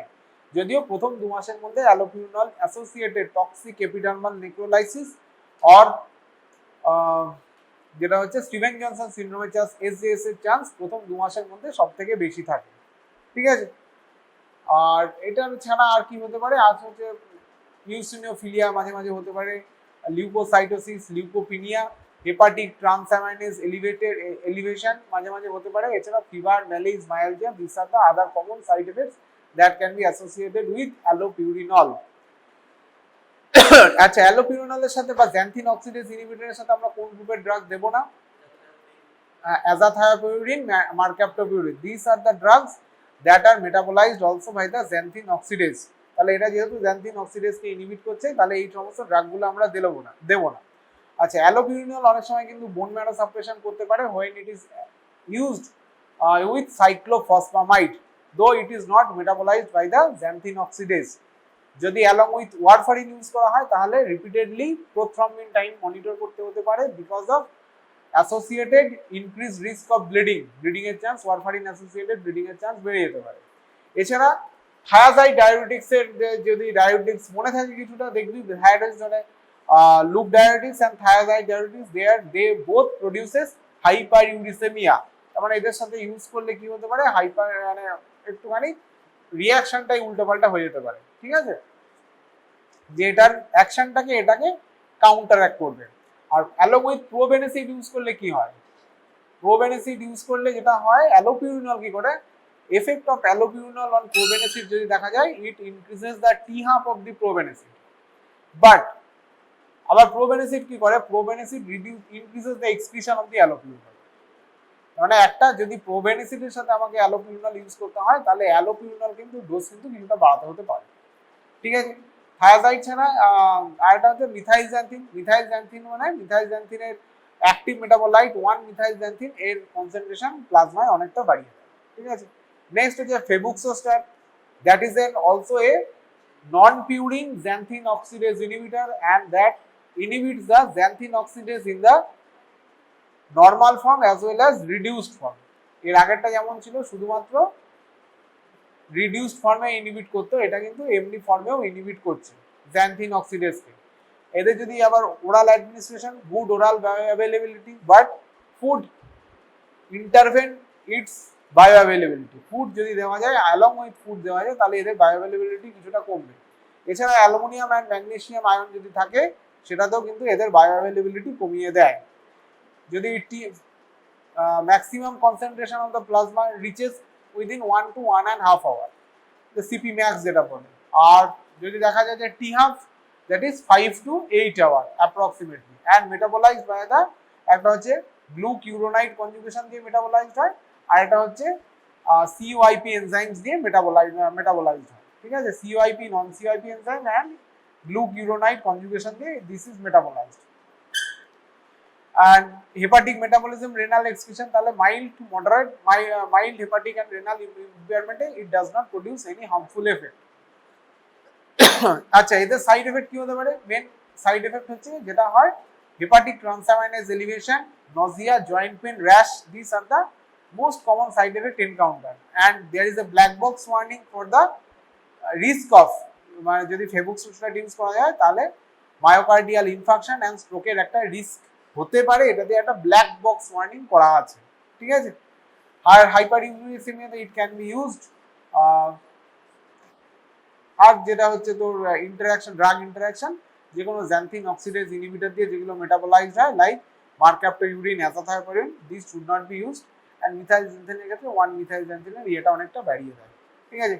যদিও প্রথম 2 মাসের মধ্যে allopurinol associated toxic epidermal necrolysis or যেটা হচ্ছে স্টিভেন জনসন সিনড্রোমের চান্স, এসজেএস এর চান্স প্রথম 2 মাসের মধ্যে সব থেকে বেশি থাকে, ঠিক আছে। আর এটা ছাড়া আর কি হতে পারে? আজ হচ্ছে ইউসিনোফিলিয়া মাঝে মাঝে হতে পারে, লিউকোসাইটোসিস, লিউকোপিনিয়া, হেপাটিক ট্রান্সঅ্যামাইনেজ এলিভেশন মাঝে মাঝে হতে পারে। এছাড়া fever, manage, myalgia, this are the other common side effects that can be associated with allopurinol. আচ্ছা, অ্যালোপিউরিনলের সাথে বা জ্যান্থিন অক্সিডেজ ইনহিবিটরের সাথে আমরা কোন গ্রুপের ড্রাগ দেব না? azathioprine, marcaptopurine, these are the drugs that are metabolized also by the xanthine oxidase। তাহলে এটা যেহেতু xanthine oxidase কে ইনহিবিট করছে, তাহলে এই সমস্ত ড্রাগগুলো আমরা দেব না। আচ্ছা, অ্যালোপিউরিনল অনেক সময় কিন্তু বোন ম্যারো সাপ্রেশন করতে পারে when it is used with cyclophosphamide, though it is not metabolized by the xanthine oxidase। যদি along with warfarin ইউজ করা হয়, তাহলে রিপিটেডলি প্রোথ্রম্বিন টাইম মনিটর করতে হতে পারে because of associated increase risk of bleeding এর চান্স, ওয়ারফারিন অ্যাসোসিয়েটেড ব্লিডিং এর chance বেড়ে যেতে পারে। এছাড়া থায়াজাইড ডায়াবেটিক্স এর যদি ডায়াবেটিক্স মনে থাকে কিছুটা, দেখবি থায়াজাইড মানে loop diabetics and thiazide diabetics they both produces hyper uricaemia. তার মানে এদের সাথে ইউজ করলে কি হতে পারে? হাইপার মানে একটুখানি রিঅ্যাকশনটাই উল্টোপাল্টা হয়ে যেতে পারে, ঠিক আছে, যে এটার অ্যাকশনটাকে এটাকে কাউন্টারঅ্যাক্ট করবে। আর অ্যালং উইথ প্রোবেনেসিড ইউজ করলে কি হয়? প্রোবেনেসিড ইউজ করলে যেটা হয়, অ্যালোপিউরিনল কি করে, effect of allopurinol on probenecid যদি দেখা যায়, it increases the T half of the probenecid. But আবার প্রোবেনেসিড কি করে? Probenecid increases the excretion of the allopurinol. মানে একটা যদি প্রোবেনেসিডের সাথে আমাকে অ্যালোপিউরিনল ইউজ করতে হয়, তাহলে অ্যালোপিউরিনল কিন্তু ডোজ কিন্তু কিছুটা বাড়াতে হতে পারে, ঠিক আছে। থায়াজাইড ছাড়া আরেকটা হচ্ছে মিথাইলজ্যান্থিন। মিথাইলজ্যান্থিন মানে মিথাইলজ্যান্থিনের অ্যাক্টিভ মেটাবোলাইট 1 মিথাইলজ্যান্থিন এর কনসেন্ট্রেশন প্লাজমায় অনেকটা বাড়িয়ে দেয়, ঠিক আছে। নেক্সট হচ্ছে febuxostat, that is an also a non purine xanthine oxidase inhibitor and that inhibits the xanthine oxidase in the normal form as well as reduced form। এর আগেরটা যেমন ছিল শুধুমাত্র রিডিউসড ফর্মে ইনহিবিট করতো, এটা কিন্তু এমনি ফর্মেও ইনহিবিট করছে xanthine oxidase-কে। এদের যদি আবার oral administration, good oral bioavailability, but food intervene it's bioavailability. Food যদি দেওয়া যায়, অ্যালং উইথ ফুড দেওয়া যায়, তাহলে এদের বায়োঅ্যাভেলেবিলিটি কিছুটা কমবে। এছাড়া অ্যালুমিনিয়াম অ্যান্ড ম্যাগনেসিয়াম আয়ন যদি থাকে, সেটাতেও কিন্তু এদের বায়োঅ্যাভেলেবিলিটি কমিয়ে দেয়। যদি maximum concentration of the plasma reaches within 1 to 1.5 hour, the CP max যেটা বলে। আর যদি দেখা যায় যে T half, that is 5 to 8 hour approximately, and metabolised by the, একটা হচ্ছে গ্লুকিউরোনাইড কনজুগেশন দিয়ে মেটাবোলাইজড হয়, আর এটা হচ্ছে CYP এনজাইমস দিয়ে মেটাবোলাইজড হয়, ঠিক আছে। CYP non CYP enzyme and glucuronide conjugation দিয়ে this is metabolised. And hepatic metabolism, renal excretion, তাহলে mild to moderate, mild hepatic and renal impairment, it does not produce any harmful effect। আচ্ছা, এদের side effect কি হতে পারে? Main side effect হচ্ছে যেটা হয় hepatic transaminase elevation, nausea, joint pain, rash, these are the most common side effect encounter, and there is a black box warning for the risk of, মানে যদি febuxostat use করা যায়, তাহলে myocardial infarction and স্ট্রোকের একটা risk হতে পারে, এটাতে একটা ব্ল্যাক বক্স ওয়ার্নিং করা আছে, ঠিক আছে। আর হাইপার ইউরিসেমিয়াতে it can be used third যেটা হচ্ছে তোর ইন্টারাকশন, ড্রাগ ইন্টারাকশন, যে কোনো xanthine অক্সিডেজ ইনহিবিটর দিয়ে যেগুলো মেটাবলাইজড হয়, like mercaptopurine, azathioprine, this should not be used. And methyl xanthine এর ক্ষেত্রে 1 মিথাইল xanthine এর ইয়েটা অনেকটা বাড়িয়ে দেয়, ঠিক আছে।